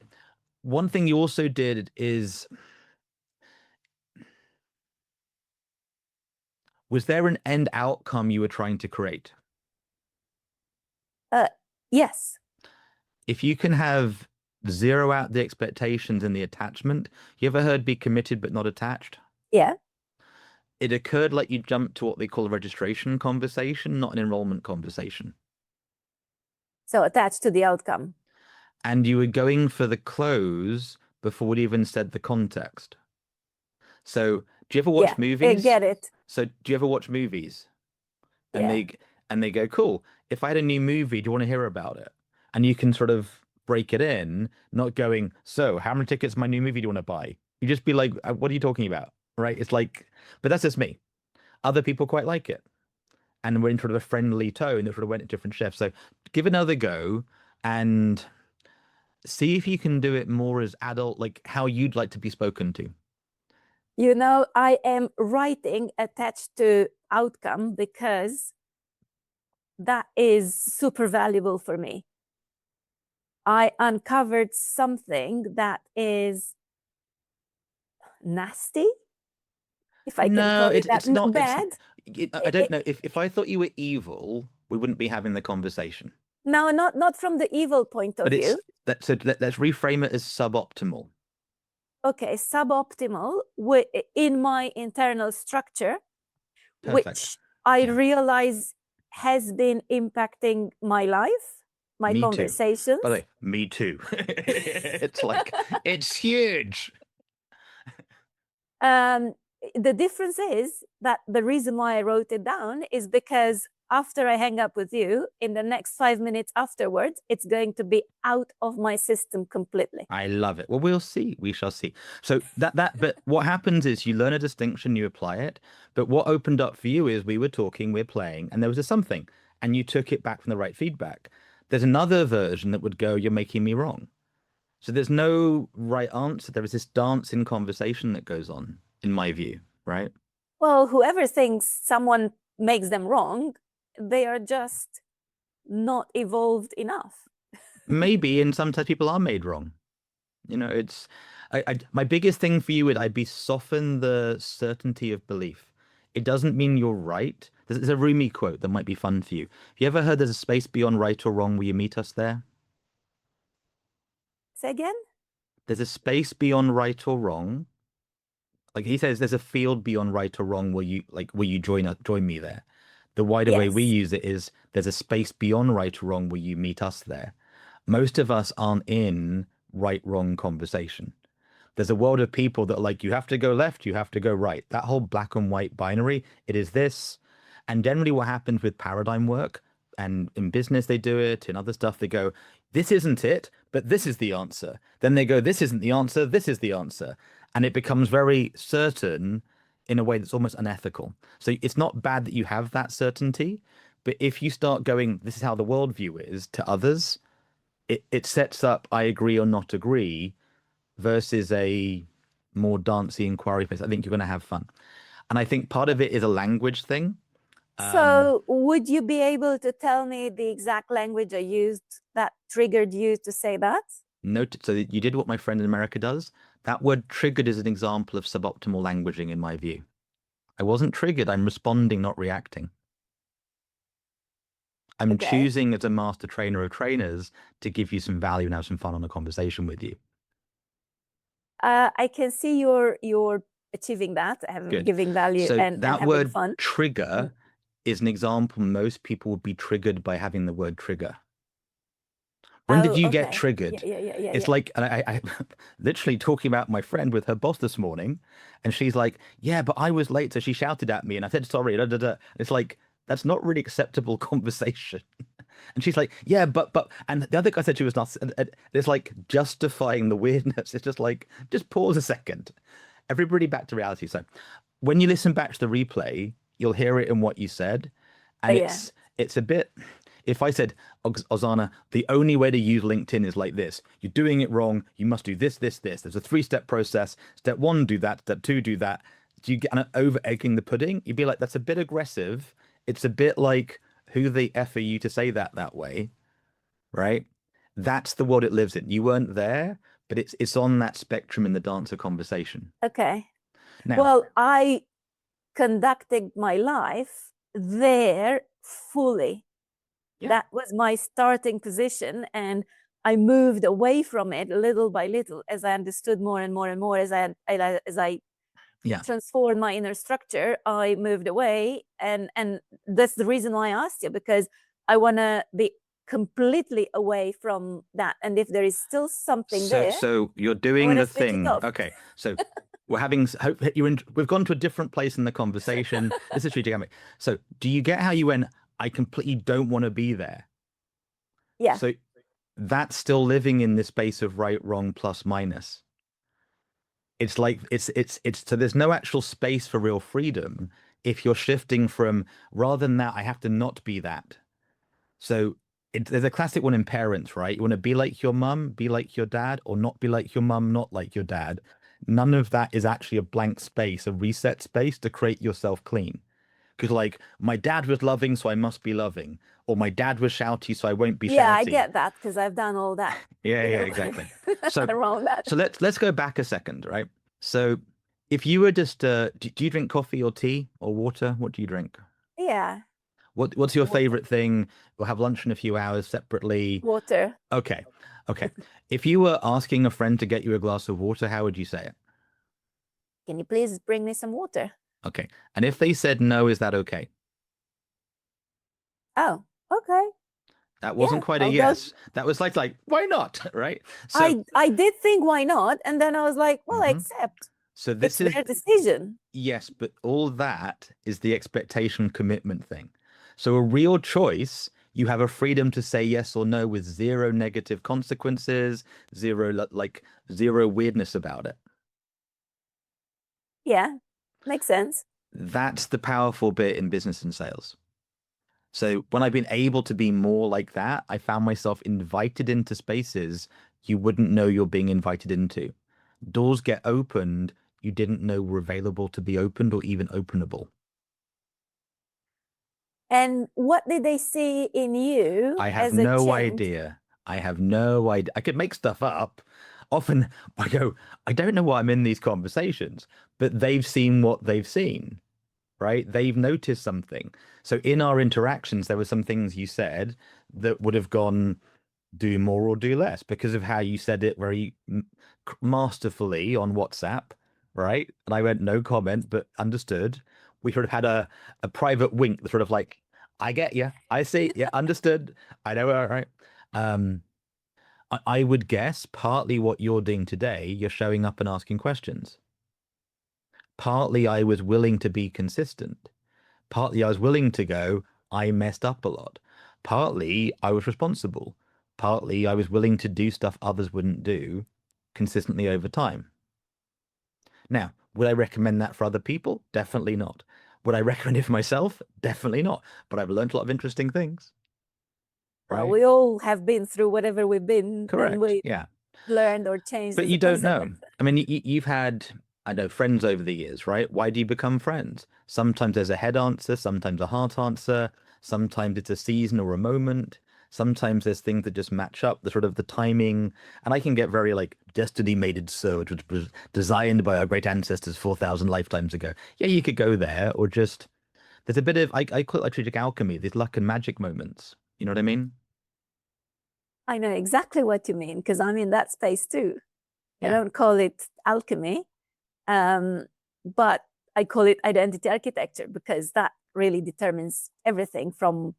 one thing you also did is, was there an end outcome you were trying to create? Uh, yes. If you can have zero out the expectations and the attachment, you ever heard be committed but not attached? Yeah. It occurred like you jumped to what they call a registration conversation, not an enrollment conversation. So attached to the outcome. And you were going for the close before it even said the context. So, do you ever watch Yeah. movies? Get it. So, do you ever watch movies? and Yeah. they and they go, cool. If I had a new movie, do you want to hear about it? And you can sort of break it in, not going, so how many tickets my new movie do you want to buy? You just be like, what are you talking about? Right? It's like, but that's just me. Other people quite like it. And we're in sort of a friendly tone that sort of went at different chefs. So give another go and see if you can do it more as adult, like how you'd like to be spoken to. You know, I am writing attached to outcome because that is super valuable for me. I uncovered something that is nasty, if I can No, call it that. it's not. Bad. I don't know. If I thought you were evil, we wouldn't be having the conversation. No, not from the evil point of But it's view. that. So let's reframe it as suboptimal. Okay, suboptimal in my internal structure, Perfect. which I Yeah. realize has been impacting my life, my Me too. By the conversations. way, me too. It's like it's huge. Um, the difference is that the reason why I wrote it down is because after I hang up with you, in the next 5 minutes afterwards, it's going to be out of my system completely. I love it. Well, we'll see. We shall see. So but what happens is you learn a distinction, you apply it. But what opened up for you is we were talking, we're playing, and there was a something, and you took it back from the right feedback. There's another version that would go, you're making me wrong. So there's no right answer. There is this dance in conversation that goes on, in my view, right? Well, whoever thinks someone makes them wrong, they are just not evolved enough. Maybe, and sometimes people are made wrong. You know, it's my biggest thing for you would I'd be soften the certainty of belief. It doesn't mean you're right. There's a Rumi quote that might be fun for you. Have you ever heard there's a space beyond right or wrong? Will you meet us there? Say again? There's a space beyond right or wrong. Like he says, there's a field beyond right or wrong. Will you join me there? The wider way we Yes. use it is there's a space beyond right or wrong. Will you meet us there? Most of us aren't in right wrong conversation. There's a world of people that are like, you have to go left, you have to go right. That whole black and white binary, it is this. And generally, what happens with paradigm work, and in business, they do it, in other stuff, they go, this isn't it, but this is the answer. Then they go, this isn't the answer, this is the answer. And it becomes very certain in a way that's almost unethical. So it's not bad that you have that certainty, but if you start going, this is how the worldview is to others, it sets up, I agree or not agree versus a more dancey inquiry phase. I think you're going to have fun. And I think part of it is a language thing. So, would you be able to tell me the exact language I used that triggered you to say that? Note, so you did what my friend in America does. That word triggered is an example of suboptimal languaging in my view. I wasn't triggered. I'm responding, not reacting. I'm Okay. choosing as a master trainer of trainers to give you some value and have some fun on a conversation with you. I can see you're achieving that, Good. giving value So and that having word fun. trigger is an example most people would be triggered by having the word trigger. When did Oh, you get okay. triggered? Yeah. It's like, and I literally talking about my friend with her boss this morning, and she's like, "Yeah, but I was late, so she shouted at me, and I said sorry." Da, da, da. It's like that's not really acceptable conversation. And she's like, yeah, but, and the other guy said she was not, and it's like justifying the weirdness. It's just like, just pause a second. Everybody back to reality. So when you listen back to the replay, you'll hear it in what you said. And Yeah. it's a bit, if I said, Ozana, the only way to use LinkedIn is like this. You're doing it wrong. You must do this, this, this. There's a 3-step process. Step 1, do that. Step 2, do that. Do you get over egging the pudding? You'd be like, that's a bit aggressive. It's a bit like, who the F are you to say that way? Right? That's the world it lives in. You weren't there, but it's on that spectrum in the dancer conversation. Okay. Now, Well, I conducted my life there fully. yeah, That was my starting position, and I moved away from it little by little as I understood more and more and more as I yeah. transformed my inner structure. I moved away, and that's the reason why I asked you, because I want to be completely away from that. And if there is still something So, there, so you're I doing want to the switch it thing. off. Okay. So we're having, we've gone to a different place in the conversation. This is dynamic. So do you get how you went, I completely don't want to be there? Yeah. So that's still living in the space of right, wrong, plus, minus. It's like, so there's no actual space for real freedom if you're shifting from, rather than that, I have to not be that. So there's a classic one in parents, right? You want to be like your mum, be like your dad, or not be like your mum, not like your dad. None of that is actually a blank space, a reset space to create yourself clean. Because like my dad was loving, so I must be loving, or my dad was shouty, so I won't be Yeah, I shouty. get that because I've done all that, Yeah, you yeah, know, exactly. So around that. so let's go back a second, right? So if you were just do you drink coffee or tea or water? What do you drink? Yeah. What's your Water. favorite thing? We'll have lunch in a few hours separately. Water. Okay. Okay. If you were asking a friend to get you a glass of water, how would you say it? Can you please bring me some water? Okay. And if they said no, is that okay? Oh, okay. That wasn't Yeah, quite a I'll go. yes. That was like, why not? Right? So, I did think why not, and then I was like, well, I mhm. accept. So this It's is their decision. yes, but all that is the expectation commitment thing. So a real choice, you have a freedom to say yes or no with zero negative consequences, like zero weirdness about it. Yeah, makes sense. That's the powerful bit in business and sales. So when I've been able to be more like that, I found myself invited into spaces you wouldn't know you're being invited into. Doors get opened you didn't know were available to be opened or even openable. And what did they see in you I have as a no change? idea. I have no idea. I could make stuff up. Often I go, I don't know why I'm in these conversations, but they've seen what they've seen, right? They've noticed something. So in our interactions, there were some things you said that would have gone, do more or do less because of how you said it very masterfully on WhatsApp, right? And I went, no comment, but understood. We sort of had a private wink, the sort of like, I get you. I see. Yeah, understood. I know. All right. Um, I would guess partly what you're doing today, you're showing up and asking questions. Partly I was willing to be consistent. Partly I was willing to go, I messed up a lot. Partly I was responsible. Partly I was willing to do stuff others wouldn't do consistently over time. Now, would I recommend that for other people? Definitely not. Would I recommend it for myself? Definitely not. But I've learned a lot of interesting things, Well, right? we all have been through whatever we've been, and Correct. we Yeah. learned or changed But as a you don't know. consequence. I mean, you've had, I know, friends over the years, right? Why do you become friends? Sometimes there's a head answer, sometimes a heart answer, sometimes it's a season or a moment. Sometimes there's things that just match up, the sort of the timing. And I can get very like destiny made it so, it was designed by our great ancestors 4,000 lifetimes ago. Yeah, you could go there, or just there's a bit of I call it like strategic alchemy, these luck and magic moments. You know what I mean? I know exactly what you mean because I'm in that space too. I Yeah. don't call it alchemy, um, but I call it identity architecture because that really determines everything from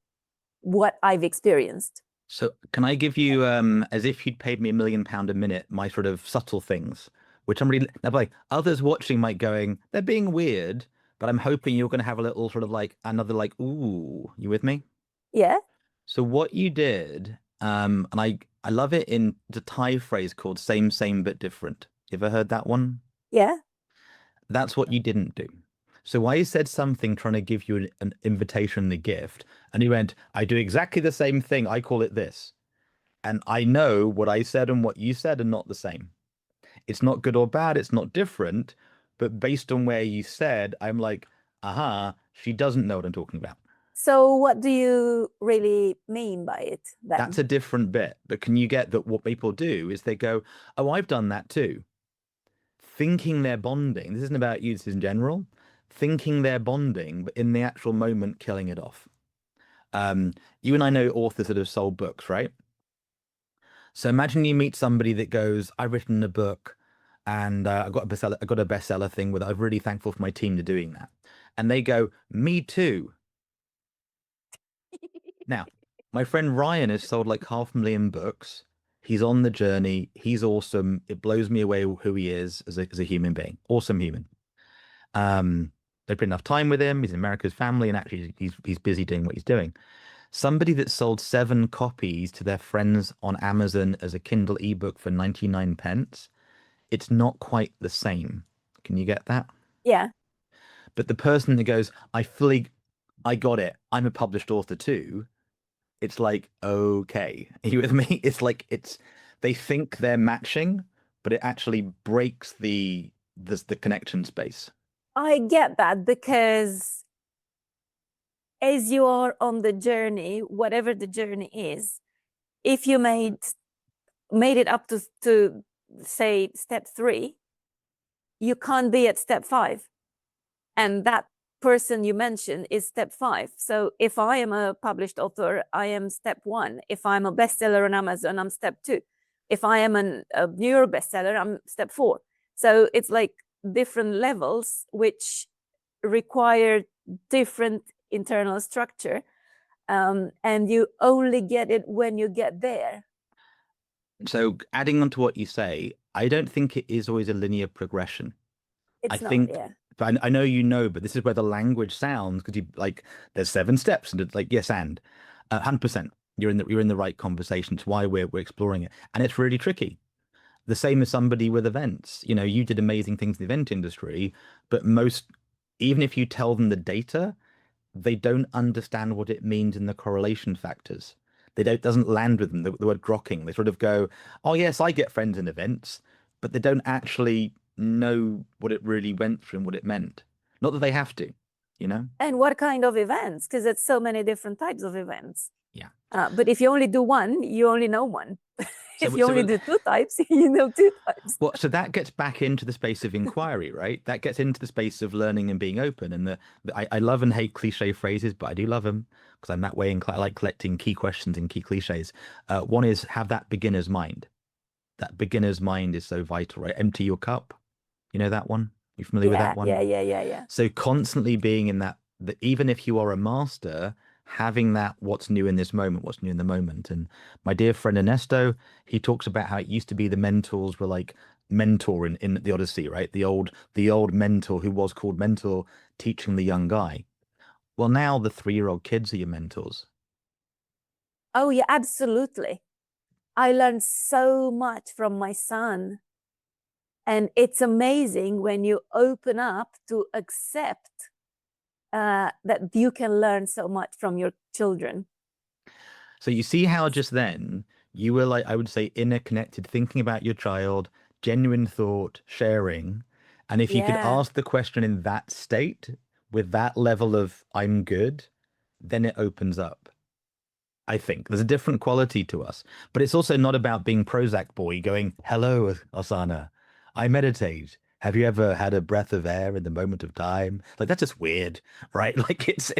what I've experienced. So can I give you, as if you'd paid me £1 million a minute, my sort of subtle things, which I'm really now like others watching might going, they're being weird, but I'm hoping you're going to have a little sort of like another like, ooh, you with me? Yeah. So what you did, and I love it in the Thai phrase called same, same, but different. You ever heard that one? Yeah. That's what you didn't do. So I said something trying to give you an invitation, a gift, and you went, I do exactly the same thing. I call it this. And I know what I said and what you said are not the same. It's not good or bad, it's not different, but based on where you said, I'm like, aha, she doesn't know what I'm talking about. So what do you really mean by it That's then? a different bit. But can you get that what people do is they go, oh, I've done that too. Thinking they're bonding. This isn't about you, this is in general. Thinking they're bonding, but in the actual moment, killing it off. You and I know authors that have sold books, right? So imagine you meet somebody that goes, I've written a book and I got a bestseller thing with it. I'm really thankful for my team to doing that. And they go, me too. Now, my friend Ryan has sold like 500,000 books. He's on the journey. He's awesome. It blows me away who he is as a human being. Awesome human. They've put enough time with him. He's in America's family, and actually he's busy doing what he's doing. Somebody that sold 7 copies to their friends on Amazon as a Kindle ebook for 99 pence. It's not quite the same. Can you get that? Yeah. But the person that goes, I got it. I'm a published author too. It's like, okay, are you with me? It's like they think they're matching, but it actually breaks the connection space. I get that because as you are on the journey, whatever the journey is, if you made it up to say step 3, you can't be at step 5. And that person you mentioned is step 5. So if I am a published author, I am step 1. If I'm a bestseller on Amazon, I'm step 2. If I am a New York bestseller, I'm step 4. So it's like different levels which require different internal structure, and you only get it when you get there. So adding on to what you say, I don't think it is always a linear progression. I It's not, think, yeah. but I know you know, but this is where the language sounds because you like there's 7 steps and it's like yes and 100%. You're in the right conversation. It's why we're exploring it, and it's really tricky. The same as somebody with events. You know, you did amazing things in the event industry, but most, even if you tell them the data, they don't understand what it means in the correlation factors. They don't doesn't land with them the word grokking. They sort of go, "Oh yes, I get friends in events," but they don't actually know what it really went through and what it meant. Not that they have to, you know? And what kind of events? Because it's so many different types of events. Yeah. But if you only do one, you only know one. If So you only so do 2 types, you know 2 types. well, so that gets back into the space of inquiry, right? That gets into the space of learning and being open. And I love and hate cliche phrases, but I do love them because I'm that way and I like collecting key questions and key cliches. One is have that beginner's mind. That beginner's mind is so vital, right? Empty your cup. You know that one? You familiar with that Yeah, one? yeah, yeah, yeah, yeah. So constantly being in that even if you are a master, having that what's new in this moment, what's new in the moment. And my dear friend Ernesto, he talks about how it used to be the mentors were like mentor in the Odyssey, right? The old mentor who was called mentor teaching the young guy. Well, now the 3-year-old kids are your mentors. Oh, yeah, absolutely. I learned so much from my son. And it's amazing when you open up to accept that you can learn so much from your children. So you see how just then you were like, I would say, interconnected, thinking about your child, genuine thought, sharing. And if you could Yeah. ask the question in that state with that level of I'm good, then it opens up. I think there's a different quality to us, but it's also not about being Prozac boy going, hello, Osana, I meditate. Have you ever had a breath of air in the moment of time? Like that's just weird, right? Like it's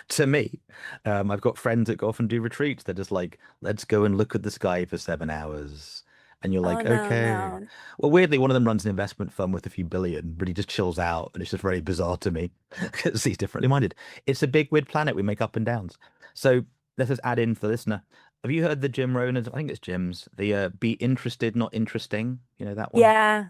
to me. I've got friends that go off and do retreats. They're just like, let's go and look at the sky for 7 hours. And you're Oh, like, no, okay. no. Well, weirdly, one of them runs an investment fund with a few billion, but he just chills out. And it's just very bizarre to me because he's differently minded. It's a big, weird planet. We make up and downs. So let's just add in for the listener. Have you heard the Jim Ronan's? I think it's Jim's. The be interested, not interesting. You know that one? Yeah.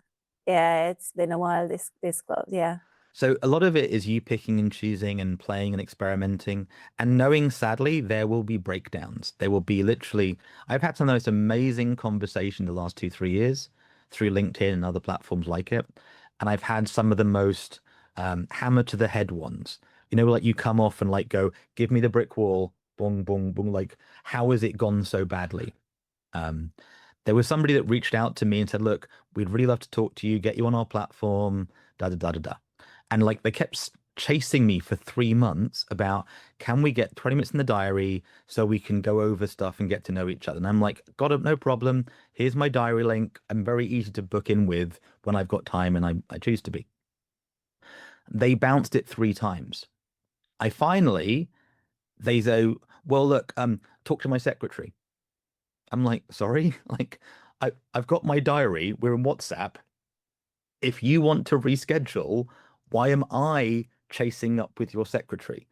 Yeah, it's been a while, this quote. Yeah. So a lot of it is you picking and choosing and playing and experimenting and knowing, sadly, there will be breakdowns. There will be literally, I've had some of the most amazing conversations the last 2, 3 years through LinkedIn and other platforms like it. And I've had some of the most hammer to the head ones. You know, like you come off and like go, give me the brick wall, boom, boom, boom. Like, how has it gone so badly? Um, there was somebody that reached out to me and said, look, we'd really love to talk to you, get you on our platform, da da da da da. And like they kept chasing me for 3 months about, can we get 20 minutes in the diary so we can go over stuff and get to know each other? And I'm like, got it, no problem. Here's my diary link. I'm very easy to book in with when I've got time and I choose to be. They bounced it 3 times. I finally, they say, well, look, talk to my secretary. I'm like, sorry, like I've got my diary. We're in WhatsApp. If you want to reschedule, why am I chasing up with your secretary?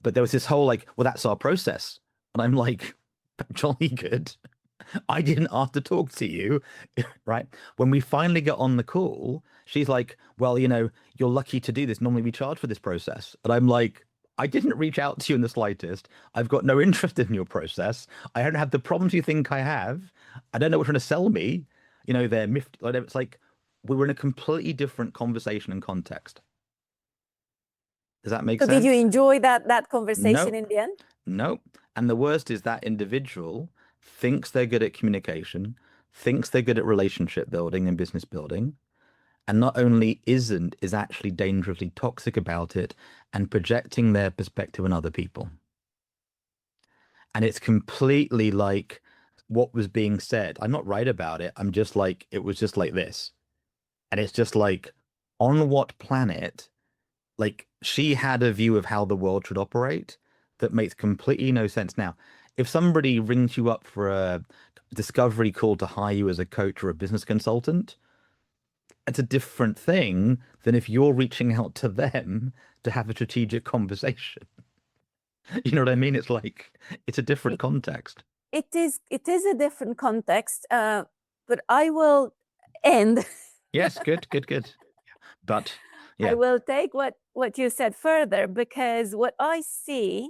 But there was this whole like, well, that's our process. And I'm like, jolly good. I didn't ask to talk to you, right? When we finally get on the call, she's like, well, you're lucky to do this. Normally we charge for this process. And I'm like, I didn't reach out to you in the slightest. I've got no interest in your process. I don't have the problems you think I have. I don't know what you're trying to sell me. They're whatever. It's like we were in a completely different conversation and context. Does that make So did you sense? enjoy that conversation in Nope. the end? Nope. And the worst is that individual thinks they're good at communication, thinks they're good at relationship building and business building, and not only isn't, is actually dangerously toxic about it and projecting their perspective on other people. And it's completely like what was being said. I'm not right about it. I'm just like, it was just like this. And it's just like, on what planet? Like she had a view of how the world should operate that makes completely no sense. Now, if somebody rings you up for a discovery call to hire you as a coach or a business consultant, it's a different thing than if you're reaching out to them to have a strategic conversation. You know what I mean? It's like it's a different context. It is a different context, but I will end. Yes, good, good, good. But I yeah, will take what you said further, because what I see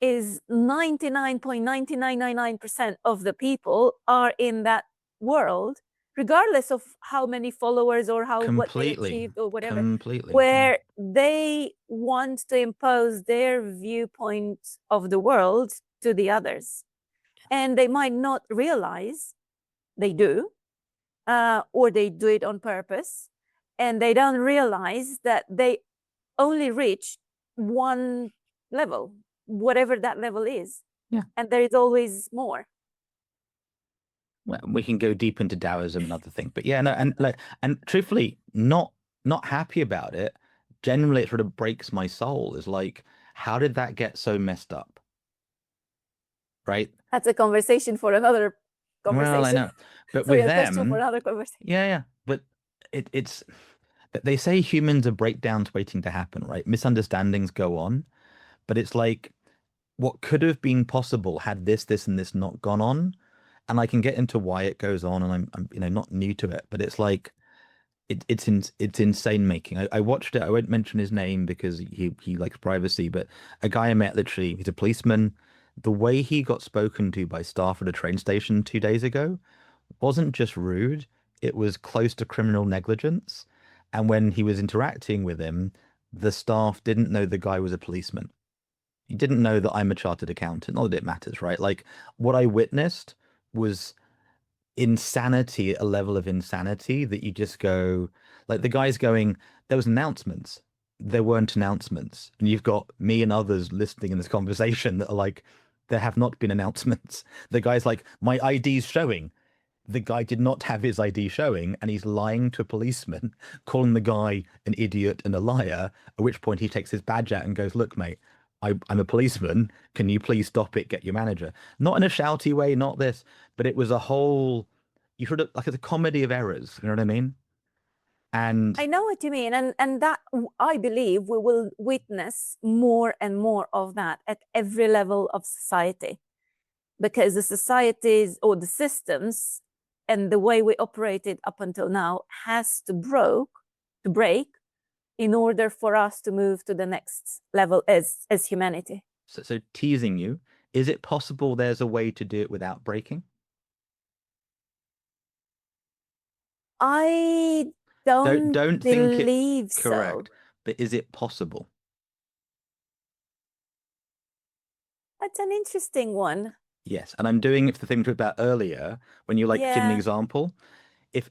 is 99.9999% of the people are in that world, regardless of how many followers or what they completely, achieved or whatever, completely. Yeah. where they want to impose their viewpoint of the world to the others. And they might not realize they do, or they do it on purpose, and they don't realize that they only reach one level, whatever that level is. Yeah. And there is always more. Well, we can go deep into Taoism and other things, but yeah, no, and truthfully, not happy about it. Generally, it sort of breaks my soul. Is like, how did that get so messed up? Right? That's a conversation for another Well, I conversation. know, but Sorry, with a question for them, another conversation. yeah, yeah. But it's they say humans are breakdowns waiting to happen, right? Misunderstandings go on, but it's like what could have been possible had this, and this not gone on, and I can get into why it goes on, and I'm not new to it, but it's like it's insane making. I watched it. I won't mention his name because he likes privacy, but a guy I met, literally, he's a policeman. The way he got spoken to by staff at a train station 2 days ago wasn't just rude, it was close to criminal negligence. And when he was interacting with him, the staff didn't know the guy was a policeman. He didn't know that I'm a chartered accountant. Not that it matters, right? Like what I witnessed was insanity, a level of insanity that you just go, like the guy's going, there was announcements. There weren't announcements. And you've got me and others listening in this conversation that are like, there have not been announcements. The guy's like, my ID's showing. The guy did not have his ID showing, and he's lying to a policeman, calling the guy an idiot and a liar, at which point he takes his badge out and goes, look, mate, I'm a policeman. Can you please stop it? Get your manager. Not in a shouty way, not this, but it was a whole, you heard it like it's a comedy of errors. You know what I mean? And I know what you mean, and that I believe we will witness more and more of that at every level of society, because the societies or the systems and the way we operated up until now has to break in order for us to move to the next level as humanity. So teasing you, is it possible there's a way to do it without breaking? I Don't don't don't think it believe so. correct, but is it possible? That's an interesting one. Yes, and I'm doing it for the thing we talked about earlier when you like giving an Yeah, example. If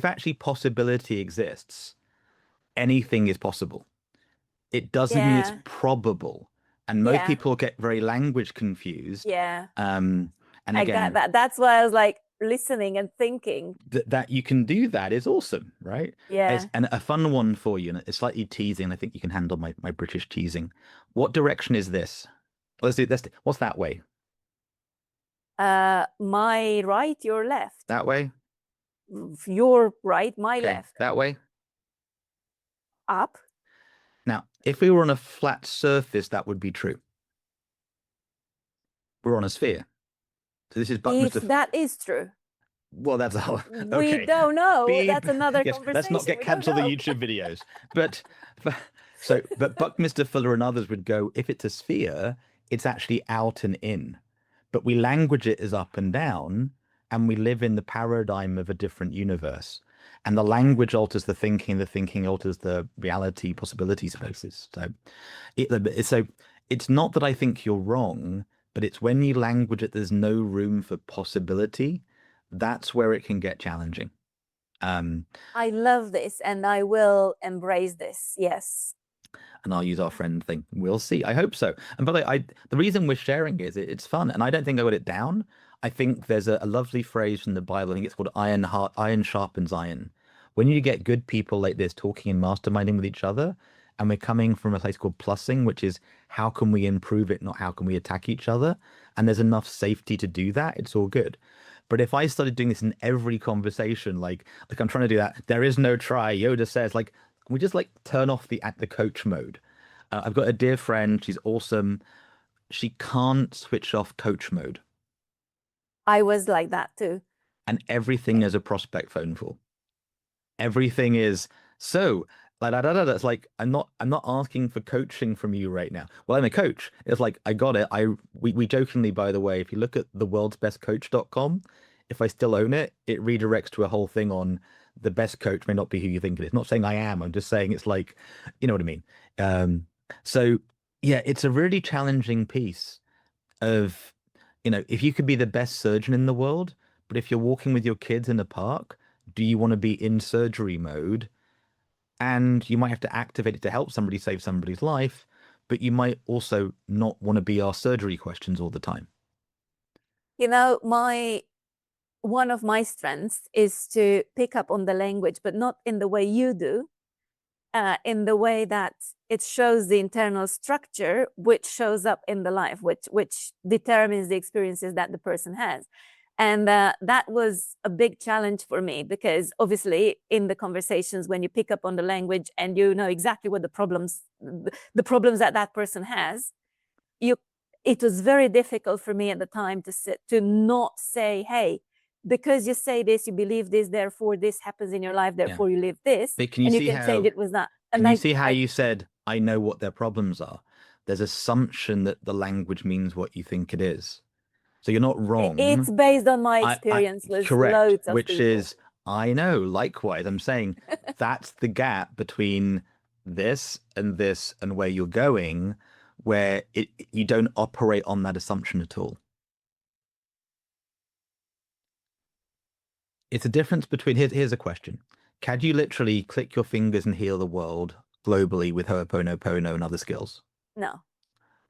actually possibility exists, anything is possible. It doesn't mean it's yeah, probable. And most yeah, people get very language confused. yeah. Um, and I got again, that. That's why I was like listening and thinking. that you can do that is awesome, right? Yeah. And a fun one for you, and it's slightly teasing. I think you can handle my British teasing. What direction is this? What's that way? My right, your left. That way? Your right, my Okay, left. that way. Up. Now, if we were on a flat surface, that would be true. We're on a sphere. So this is If Buckminster. that is true, Well, that's all. we Okay. don't know. Beep. That's another Yes, let's not conversation. get We don't cancelled the know. YouTube videos. But but Buckminster Fuller and others would go, if it's a sphere, it's actually out and in. But we language it as up and down, and we live in the paradigm of a different universe. And the language alters the thinking alters the reality possibility spaces. So it's not that I think you're wrong, but it's when you language it, there's no room for possibility. That's where it can get challenging. Um, I love this and I will embrace this. Yes. and I'll use our friend thing. We'll see. I hope so. And by the way, the reason we're sharing it is it's fun, and I don't think I got it down. I think there's a lovely phrase from the Bible. I think it's called iron sharpens iron. When you get good people like this talking and masterminding with each other, and we're coming from a place called plussing, which is how can we improve it, not how can we attack each other. And there's enough safety to do that. It's all good. But if I started doing this in every conversation, like I'm trying to do that, there is no try. Yoda says, like, can we just like turn off the at the coach mode? I've got a dear friend. She's awesome. She can't switch off coach mode, I was like that too. and everything is a prospect phone call. Everything is so like that's like I'm not asking for coaching from you right now. Well, I'm a coach. It's like I got it. We jokingly, by the way, if you look at the worldsbestcoach.com, if I still own it, it redirects to a whole thing on the best coach may not be who you think it is. Not saying I am, I'm just saying it's like, you know what I mean. Um, so yeah, it's a really challenging piece of, if you could be the best surgeon in the world, but if you're walking with your kids in the park, do you want to be in surgery mode? And you might have to activate it to help somebody save somebody's life, but you might also not want to be asked surgery questions all the time. My one of my strengths is to pick up on the language, but not in the way you do, in the way that it shows the internal structure, which shows up in the life, which determines the experiences that the person has. And that was a big challenge for me because obviously in the conversations when you pick up on the language and you know exactly what the problems that that person has, it was very difficult for me at the time to not say, hey, because you say this, you believe this, therefore this happens in your life, Yeah. therefore you live this, But can you and you see can change how it with that. can And you see how you said, I know what their problems are? There's assumption that the language means what you think it is. So you're not it's wrong. based on my I experience with correct, loads of which people. is I know, likewise. I'm saying that's the gap between this and where you're going, where you don't operate on that assumption at all. It's a difference between here's a question. Can you literally click your fingers and heal the world globally with Ho'oponopono and other skills? No.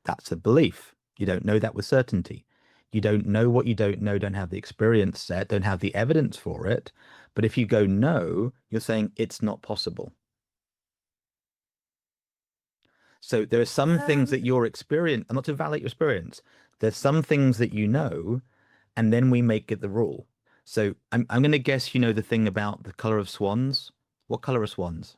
That's a belief. You don't know that with certainty. You don't know what you don't know, don't have the experience set, don't have the evidence for it. But if you go no, you're saying it's not possible. So there are some things that Um, your experience, and not to validate your experience, there's some things that you know, and then we make it the rule. So I'm going to guess you know the thing about the color of swans. What color are swans?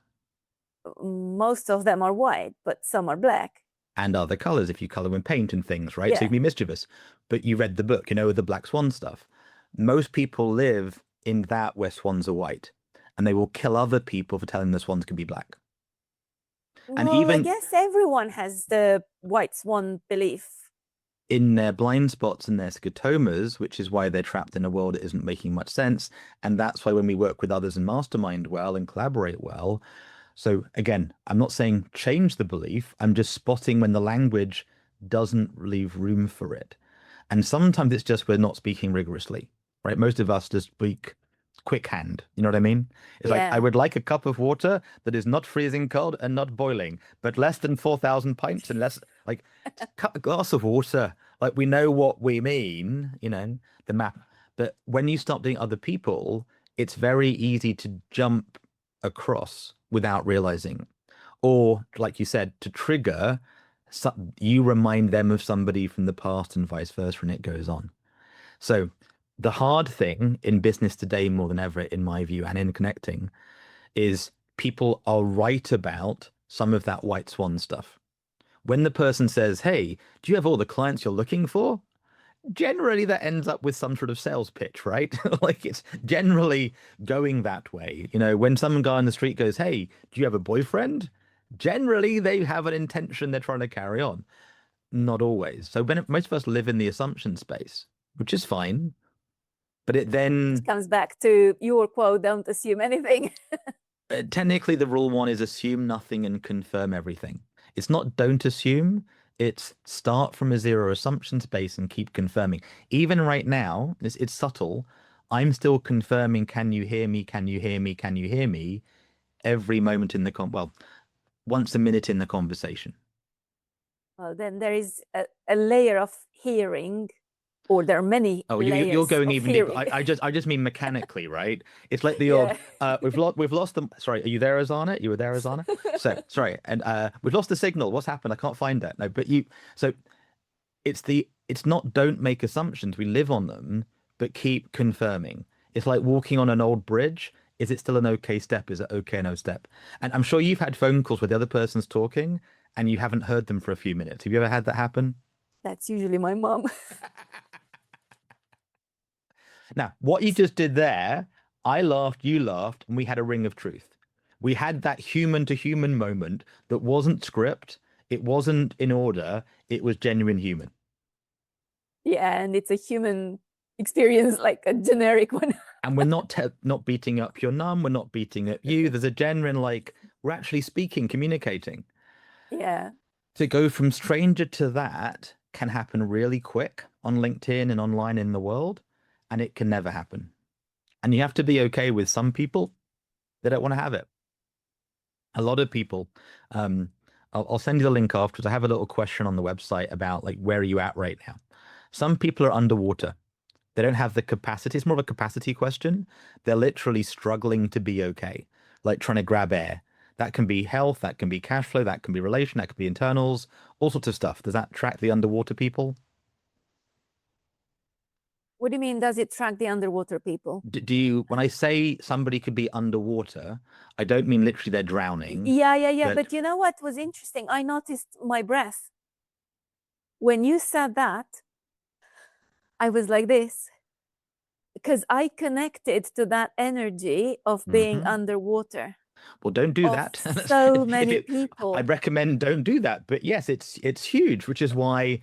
most of them are white, but some are black. And other colors if you color in paint and things, right? So you Yeah. can be mischievous. But you read the book, the black swan stuff. Most people live in that where swans are white, and they will kill other people for telling the swans can be black. And Well, I even guess everyone has the white swan belief. in their blind spots and their scotomas, which is why they're trapped in a world that isn't making much sense. And that's why when we work with others and mastermind well and collaborate well. So again, I'm not saying change the belief. I'm just spotting when the language doesn't leave room for it. And sometimes it's just we're not speaking rigorously, right? Most of us just speak quick hand. You know what I mean? It's like, I Yeah. would like a cup of water that is not freezing cold and not boiling, but less than 4,000 pints and less like cut a glass of water. Like we know what we mean, the map. But when you start doing other people, it's very easy to jump across without realizing. Or, like you said, to trigger, you remind them of somebody from the past and vice versa, and it goes on. So, the hard thing in business today, more than ever, in my view, and in connecting, is people are right about some of that white swan stuff. When the person says, "Hey, do you have all the clients you're looking for?" Generally that ends up with some sort of sales pitch, right? Like it's generally going that way. When some guy on the street goes, "Hey, do you have a boyfriend?" Generally they have an intention they're trying to carry on. Not always. So most of us live in the assumption space, which is fine, but it Which then comes back to your quote, don't assume anything. technically the rule one is assume nothing and confirm everything. It's not don't assume, it's start from a zero assumption space and keep confirming. Even right now, it's subtle. I'm still confirming, can you hear me? Can you hear me? Can you hear me? Every moment in well, once a minute in the conversation. Well, then there is a layer of hearing, or there are many Oh, you're layers going of even deeper. hearing. I just mean mechanically, right? It's like the old Yeah. we've lost them. Sorry, are you there, Ozana? You were there, Ozana? So sorry, and we've lost the signal. What's happened? I can't find that. No, but so it's not don't make assumptions. We live on them, but keep confirming. It's like walking on an old bridge. Is it still an okay step? Is it okay no step? And I'm sure you've had phone calls where the other person's talking and you haven't heard them for a few minutes. Have you ever had that happen? That's usually my mom. Now, what you just did there, I laughed, you laughed, and we had a ring of truth. We had that human to human moment that wasn't script, it wasn't in order, it was genuine human. Yeah, and it's a human experience, like a generic one. And we're not beating up your num, we're not beating up you. There's a genuine like we're actually speaking, communicating. Yeah. To go from stranger to that can happen really quick on LinkedIn and online in the world, and it can never happen. And you have to be okay with some people, they don't want to have it. A lot of people, um, I'll send you the link afterwards. I have a little question on the website about like where are you at right now? Some people are underwater. They don't have the capacity. It's more of a capacity question. They're literally struggling to be okay, like trying to grab air. That can be health, that can be cash flow, that can be relation, that can be internals, all sorts of stuff. Does that track the underwater people? What do you mean, does it track the underwater people? Do you, when I say somebody could be underwater, I don't mean literally they're drowning, Yeah, yeah, yeah. but But you know what was interesting? I noticed my breath. When you said that, I was like this because I connected to that energy of being mhm. underwater, Well, don't do of that. so If many it, I people. recommend don't do that. But yes, it's huge, which is why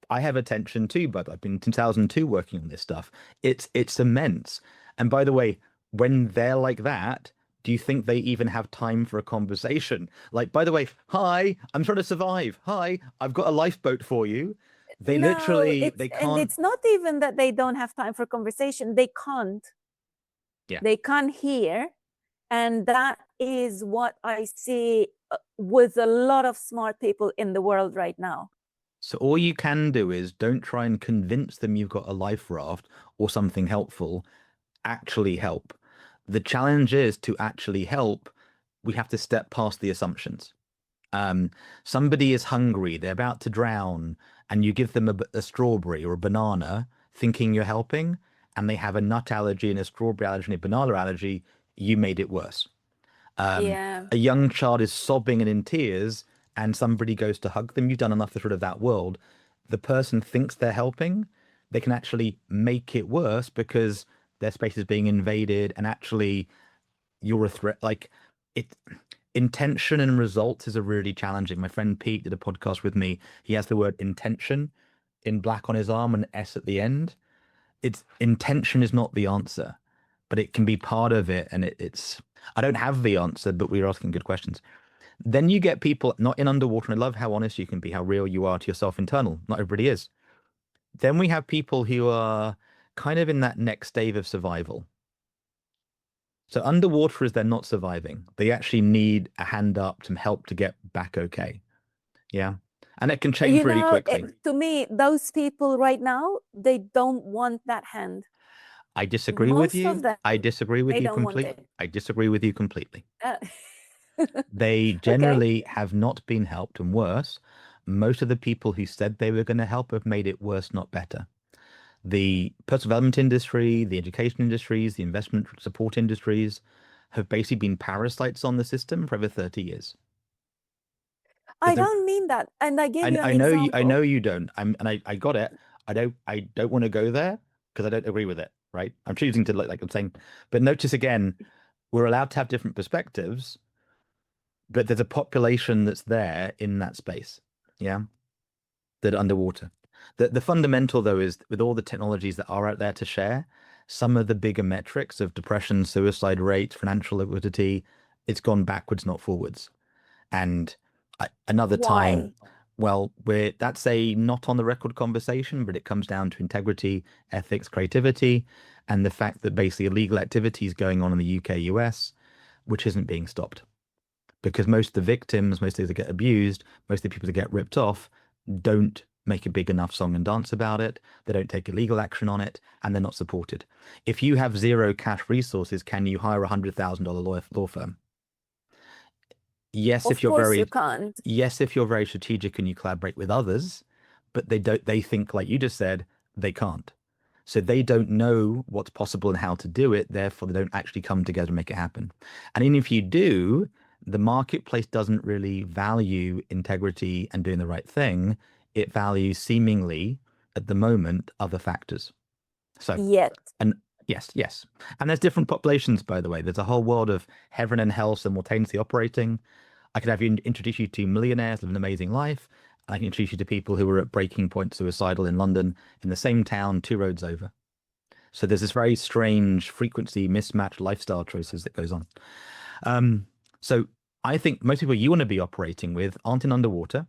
I have attention too. But I've been in 2002 working on this stuff. It's immense. And by the way, when they're like that, do you think they even have time for a conversation? Like, by the way, hi, I'm trying to survive. Hi, I've got a lifeboat for you. They No, literally it's they and can't. it's not even that they don't have time for conversation. They can't. Yeah. They can't hear. And that is what I see with a lot of smart people in the world right now. So all you can do is don't try and convince them you've got a life raft or something helpful. Actually help. The challenge is to actually help, we have to step past the assumptions. Somebody is hungry, they're about to drown, and you give them a strawberry or a banana thinking you're helping, and they have a nut allergy and a strawberry allergy and a banana allergy, you made it worse. Yeah. A young child is sobbing and in tears, and somebody goes to hug them. You've done enough to sort of that world. The person thinks they're helping. They can actually make it worse because their space is being invaded, and actually you're a threat. Like it, intention and results is a really challenging. My friend Pete did a podcast with me. He has the word intention in black on his arm and S at the end. It's intention is not the answer, but it can be part of it. And it's, I don't have the answer, but we're asking good questions. Then you get people not in underwater. And I love how honest you can be, how real you are to yourself internal. Not everybody is. Then we have people who are kind of in that next stage of survival. So underwater is they're not surviving. They actually need a hand up, some help to get back okay. Yeah. And it can change really quickly. To me, those people right now, they don't want that hand. I disagree with Most of you. them, I disagree with they you don't want completely. it. I disagree with you completely. Uh, They okay. generally have not been helped, and worse, most of the people who said they were going to help have made it worse, not better. The personal development industry, the education industries, the investment support industries have basically been parasites on the system for over 30 years. I don't mean that. And I give you an I know you, I example. know you don't. I got it. I don't want to go there because I don't agree with it, right? I'm choosing to like I'm saying, but notice again, we're allowed to have different perspectives, but there's a population that's there in that space. Yeah. That are underwater. The fundamental though is with all the technologies that are out there to share, some of the bigger metrics of depression, suicide rate, financial liquidity, it's gone backwards, not forwards. And another time, Why? well, we're that's a not on the record conversation, but it comes down to integrity, ethics, creativity, and the fact that basically illegal activity is going on in the UK, US, which isn't being stopped. Because most of the victims, most of those that get abused, most of the people that get ripped off don't make a big enough song and dance about it. They don't take illegal action on it, and they're not supported. If you have zero cash resources, can you hire $100,000 law firm? Yes, if Of you're course you very can't. yes, if you're very strategic and you collaborate with others, but they think like you just said, they can't. So they don't know what's possible and how to do it, therefore they don't actually come together and make it happen. And even if you do, the marketplace doesn't really value integrity and doing the right thing. It values seemingly at the moment other factors. So, Yet. and yes, yes. And there's different populations, by the way. There's a whole world of heaven and hell simultaneously operating. I could have you introduce you to millionaires living an amazing life. I can introduce you to people who are at breaking point suicidal in London in the same town, two roads over. So there's this very strange frequency mismatched lifestyle choices that goes on. Um, so I think most people you want to be operating with aren't in underwater.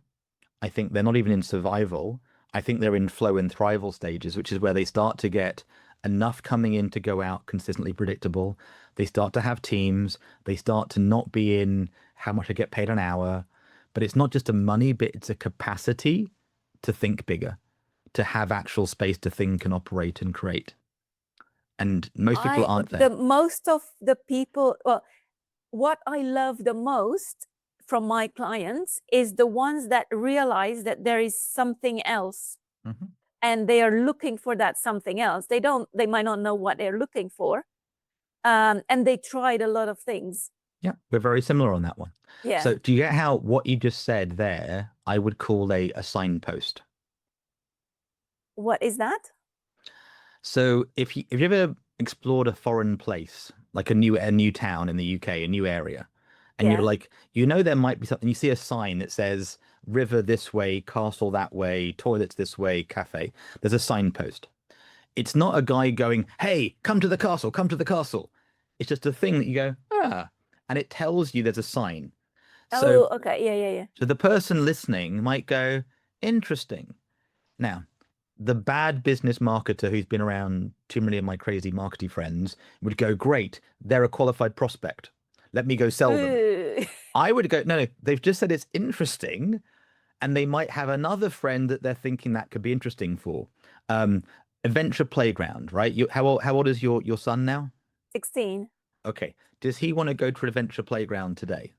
I think they're not even in survival. I think they're in flow and thrival stages, which is where they start to get enough coming in to go out consistently predictable. They start to have teams. They start to not be in how much I get paid an hour. But it's not just a money bit, it's a capacity to think bigger, to have actual space to think and operate and create. And most people aren't there. The most of the people, well, what I love the most from my clients is the ones that realize that there is something else Mhm. and they are looking for that something else. They might not know what they're looking for. And they tried a lot of things. Yeah, we're very similar on that one. Yeah. So do you get how what you just said there, I would call a signpost? What is that? So if you ever explored a foreign place, like a new town in the UK, a new area, and you're Yeah. like, there might be something, you see a sign that says river this way, castle that way, toilets this way, cafe. There's a signpost. It's not a guy going, hey, come to the castle, come to the castle. It's just a thing that you go, and it tells you there's a sign. So Oh, okay. Yeah, yeah, yeah. so the person listening might go, interesting. Now, the bad business marketer who's been around too many of my crazy marketing friends would go, great, they're a qualified prospect. Let me go sell them. Ooh. I would go, no, no, they've just said it's interesting, and they might have another friend that they're thinking that could be interesting for. Adventure playground, right? How old is your son now? 16. Okay. Does he want to go to an adventure playground today?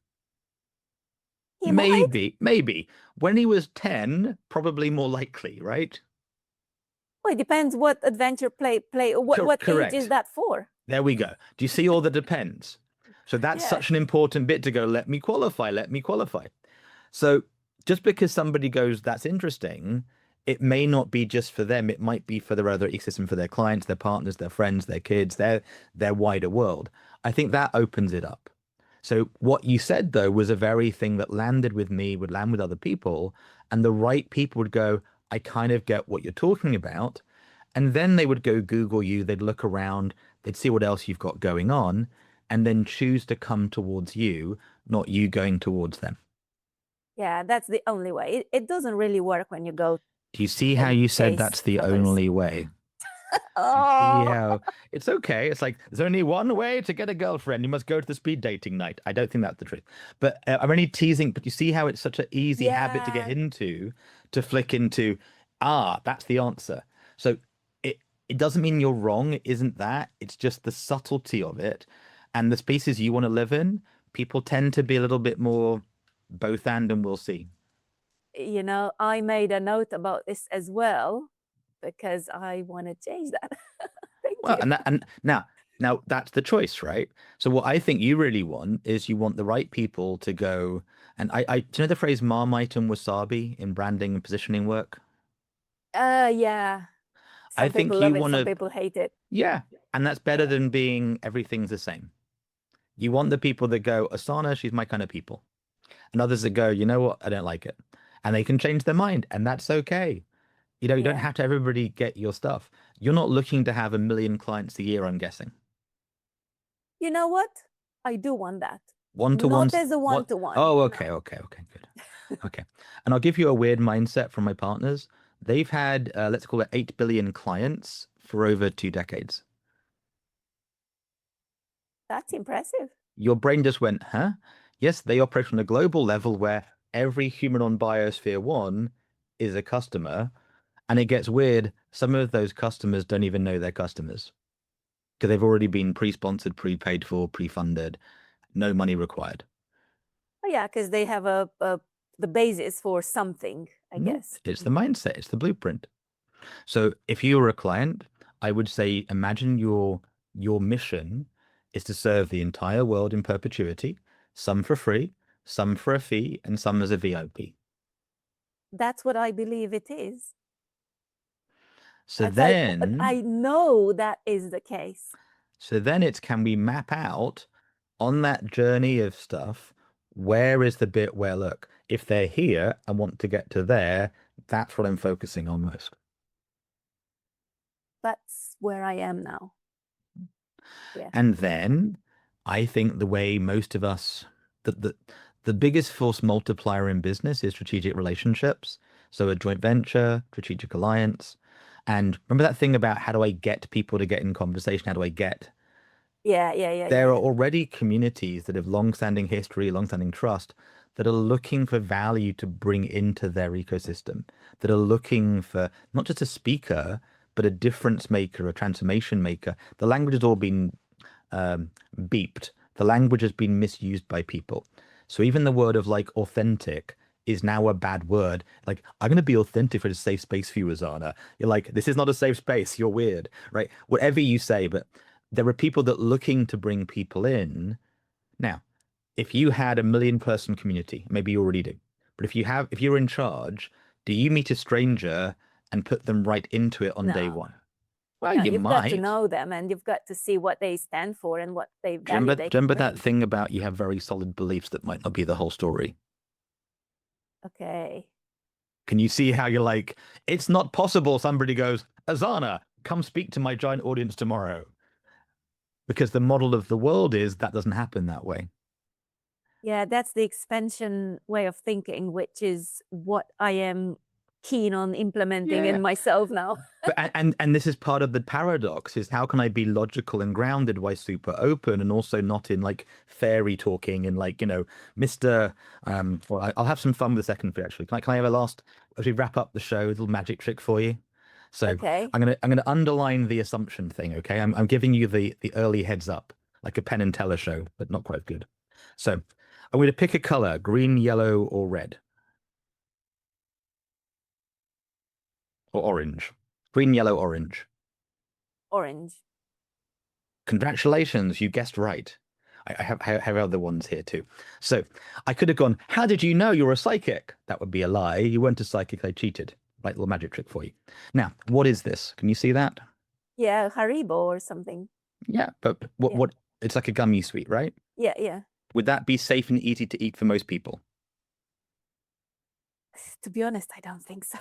He might. Maybe, maybe. When he was 10, probably more likely, right? Well, it depends what adventure play. What age is Correct. that for? There we go. Do you see all the depends? So that's Yeah. such an important bit to go, let me qualify, let me qualify. So just because somebody goes, that's interesting, it may not be just for them. It might be for their other ecosystem, for their clients, their partners, their friends, their kids, their wider world. I think that opens it up. So what you said though was a very thing that landed with me, would land with other people, and the right people would go, I kind of get what you're talking about. And then they would go Google you, they'd look around, they'd see what else you've got going on, and then choose to come towards you, not you going towards them. Yeah, that's the only way. It doesn't really work when you go Do you see how and you said chase that's the others. only way? You see Oh, how it's okay. It's like there's only one way to get a girlfriend. You must go to the speed dating night. I don't think that's the truth, but I'm only teasing. But you see how it's such an easy habit to get yeah. into, to flick into. Ah, that's the answer. So it doesn't mean you're wrong. It isn't that. It's just the subtlety of it, and the spaces you want to live in. People tend to be a little bit more both and we'll see. You know, I made a note about this as well because I want to change that. Thank Well, you. and now that's the choice, right? So what I think you really want is you want the right people to go. And I do you know the phrase Marmite and wasabi in branding and positioning work? Yeah. I Some people think love you it, want some to, people hate it. yeah, and that's better Yeah. than being everything's the same. You want the people that go, Asana, she's my kind of people, and others that go, you know what, I don't like it, and they can change their mind, and that's okay. You don't Yeah. have to everybody get your stuff. You're not looking to have 1 million clients a year, I'm guessing. You know what? I do want that. Not One-to-ones, as a what? one-to-one. Oh, okay, No. okay, okay, good. Okay. And I'll give you a weird mindset from my partners. They've had, let's call it 8 billion clients for over 2 decades. That's impressive. Your brain just went, huh? Yes, they operate on a global level where every human on Biosphere 1 is a customer. And it gets weird. Some of those customers don't even know they're customers because they've already been pre-sponsored, prepaid for, pre-funded, no money required. Oh, yeah, because they have the basis for something, I No, guess. it's the mindset, it's the blueprint. So if you were a client, I would say imagine your mission is to serve the entire world in perpetuity, some for free, some for a fee, and some as a VIP. That's what I believe it is. So I then, know that is the case. so then it's can we map out on that journey of stuff, where is the bit where look, if they're here and want to get to there, that's what I'm focusing on most. That's where I am now. Yeah. And then I think the way most of us, the biggest force multiplier in business is strategic relationships. So a joint venture, strategic alliance. And remember that thing about how do I get people to get in conversation? How do I get? Yeah, yeah, yeah, There yeah, are yeah. already communities that have long-standing history, long-standing trust, that are looking for value to bring into their ecosystem, that are looking for not just a speaker, but a difference maker, a transformation maker. The language has all been um, beeped. The language has been misused by people. So even the word of like authentic is now a bad word. Like, I'm going to be authentic for a safe space for you, Azana. You're like, this is not a safe space. You're weird, right? Whatever you say, but there are people that looking to bring people in. Now, if you had 1 million person community, maybe you already do, but if you're in charge, do you meet a stranger and put them right into it on day No, one? Well, no, you you've got to might. know them and you've got to see what they stand for and what they Do you remember, value they do you can remember that bring. thing about you have very solid beliefs that might not be the whole story? Okay. Can you see how you're like, it's not possible somebody goes, Azana, come speak to my giant audience tomorrow? Because the model of the world is that doesn't happen that way. Yeah, that's the expansion way of thinking, which is what I am keen on implementing Yeah. in myself now. But and this is part of the paradox is how can I be logical and grounded while super open and also not in like fairy talking and like, Mr. Well, I'll have some fun with the second bit actually. Can I have a last as we wrap up the show, a little magic trick for you? So Okay. I'm gonna underline the assumption thing, okay? I'm giving you the early heads up, like a Penn and Teller show, but not quite good. So I'm going to pick a color, green, yellow, or red, or orange. Green, yellow, orange. Orange. Congratulations, you guessed right. I have other ones here too. So I could have gone, how did you know you're a psychic? That would be a lie. You weren't a psychic, I cheated. Right, little magic trick for you. Now, what is this? Can you see that? Yeah, Haribo or something. Yeah, but what Yeah. what it's like a gummy sweet, right? Yeah, yeah. Would that be safe and easy to eat for most people? To be honest, I don't think so.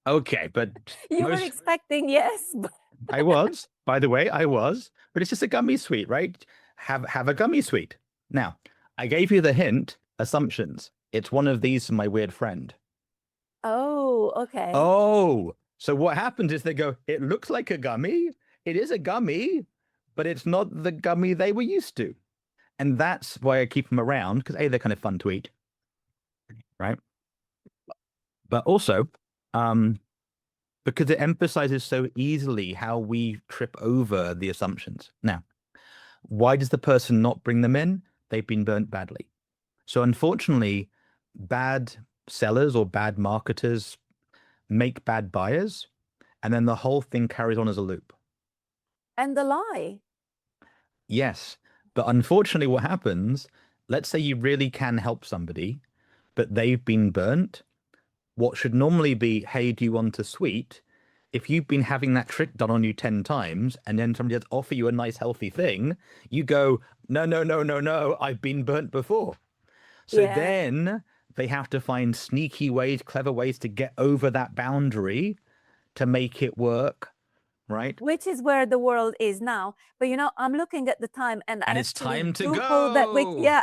Okay, but You were most expecting yes, but I was, by the way, I was, but it's just a gummy sweet, right? Have a gummy sweet. Now, I gave you the hint, assumptions. It's one of these from my weird friend. oh, okay. Oh, so what happens is they go, it looks like a gummy. It is a gummy, but it's not the gummy they were used to. And that's why I keep them around, because A, they're kind of fun to eat, right? But also, um, because it emphasizes so easily how we trip over the assumptions. Now, why does the person not bring them in? They've been burnt badly. So unfortunately, bad sellers or bad marketers make bad buyers, and then the whole thing carries on as a loop. And the lie. Yes, but unfortunately, what happens, let's say you really can help somebody, but they've been burnt. What should normally be, hey, do you want a sweet? If you've been having that trick done on you 10 times and then somebody does offer you a nice, healthy thing, you go, no, no, no, no, no, I've been burnt before. So Yeah. then they have to find sneaky ways, clever ways to get over that boundary to make it work, right? Which is where the world is now. But I'm looking at the time and I And it's actually time to do hope that go.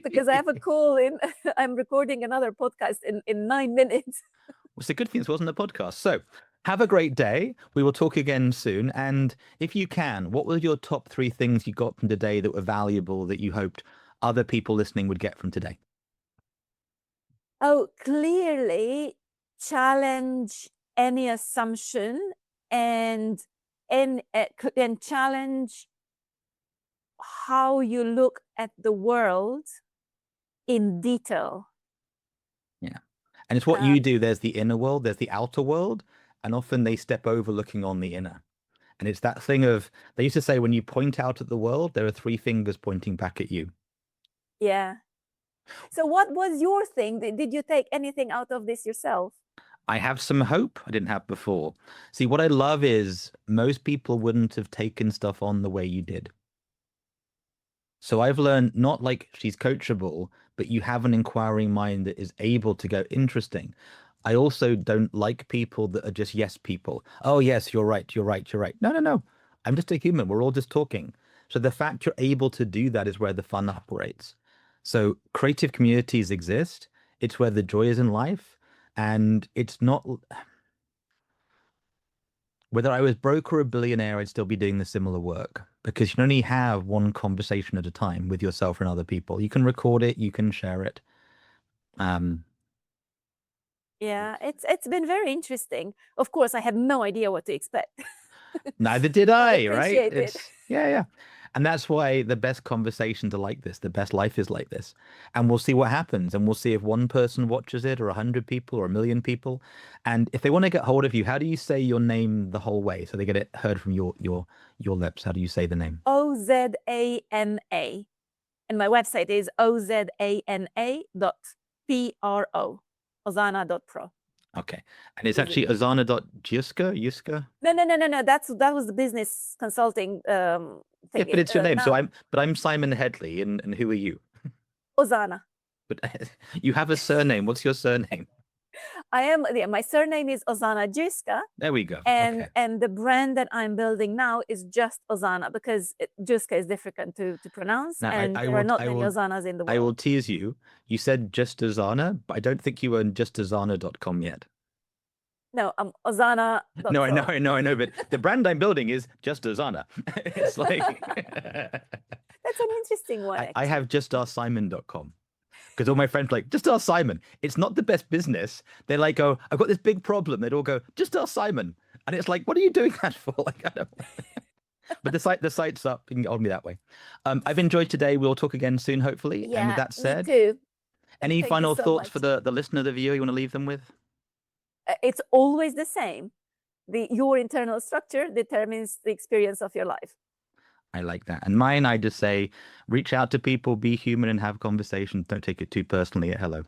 because I have a call in, I'm recording another podcast in 9 minutes. It's a good thing this wasn't a podcast. So have a great day. We will talk again soon. And if you can, what were your top 3 things you got from today that were valuable that you hoped other people listening would get from today? Oh, clearly challenge any assumption and and challenge how you look at the world in detail. Yeah. And it's what Uh, you do. There's the inner world, there's the outer world, and often they step over looking on the inner. And it's that thing of, they used to say, when you point out at the world, there are 3 fingers pointing back at you. yeah. So what was your thing? Did you take anything out of this yourself? I have some hope I didn't have before. See, what I love is most people wouldn't have taken stuff on the way you did. So I've learned not like she's coachable, but you have an inquiring mind that is able to go, interesting. I also don't like people that are just yes people. Oh, yes, you're right, you're right, you're right. No, no, no. I'm just a human. We're all just talking. So the fact you're able to do that is where the fun operates. So creative communities exist. It's where the joy is in life. And it's not whether I was broke or a billionaire, I'd still be doing the similar work because you can only have one conversation at a time with yourself and other people. You can record it, you can share it. Um, Yeah, it's been very interesting. Of course, I had no idea what to expect. Neither did So I I, right? appreciate it. It's yeah, yeah. And that's why the best conversations are like this. The best life is like this. And we'll see what happens. And we'll see if one person watches it or 100 people or 1 million people. And if they want to get hold of you, how do you say your name the whole way so they get it heard from your lips? How do you say the name? Ozana. And my website is ozana.pro. Ozana.pro. Okay. And it's Easy. actually Ozana.Juska, Yuska? No. That was the business consulting Yeah, but thingy. it's your name. So Now I'm Simon Hedley, and who are you? Ozana. But you have a surname. What's your surname? My surname is Ozana Juska, There we go. and Okay. and the brand that I'm building now is just Ozana because Juska is difficult to pronounce, Now and there are not many Ozanas in the I will world. tease you. You said just Ozana, but I don't think you own justozana.com yet. No, I'm Ozana.pro. No, I know, I know, I know, but the brand I'm building is just Ozana. It's like That's an interesting one, I have justasksimon.com. Because all my friends are like, just ask Simon. It's not the best business. They're like, oh, I've got this big problem. They'd all go, just ask Simon. And it's like, what are you doing that for? Like, I don't But the site's up. You can get hold of me that way. I've enjoyed today. We'll talk again soon, hopefully. And with Yeah, that me said, too. And any thank you final so thoughts much. for the listener, the viewer you want to leave them with? It's always the same. Your internal structure determines the experience of your life. I like that. And mine, I just say, reach out to people, be human, and have conversations. Don't take it too personally at hello.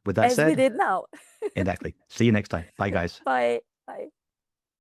With that As we said, did now. exactly. See you next time. Bye, guys. Bye. Bye.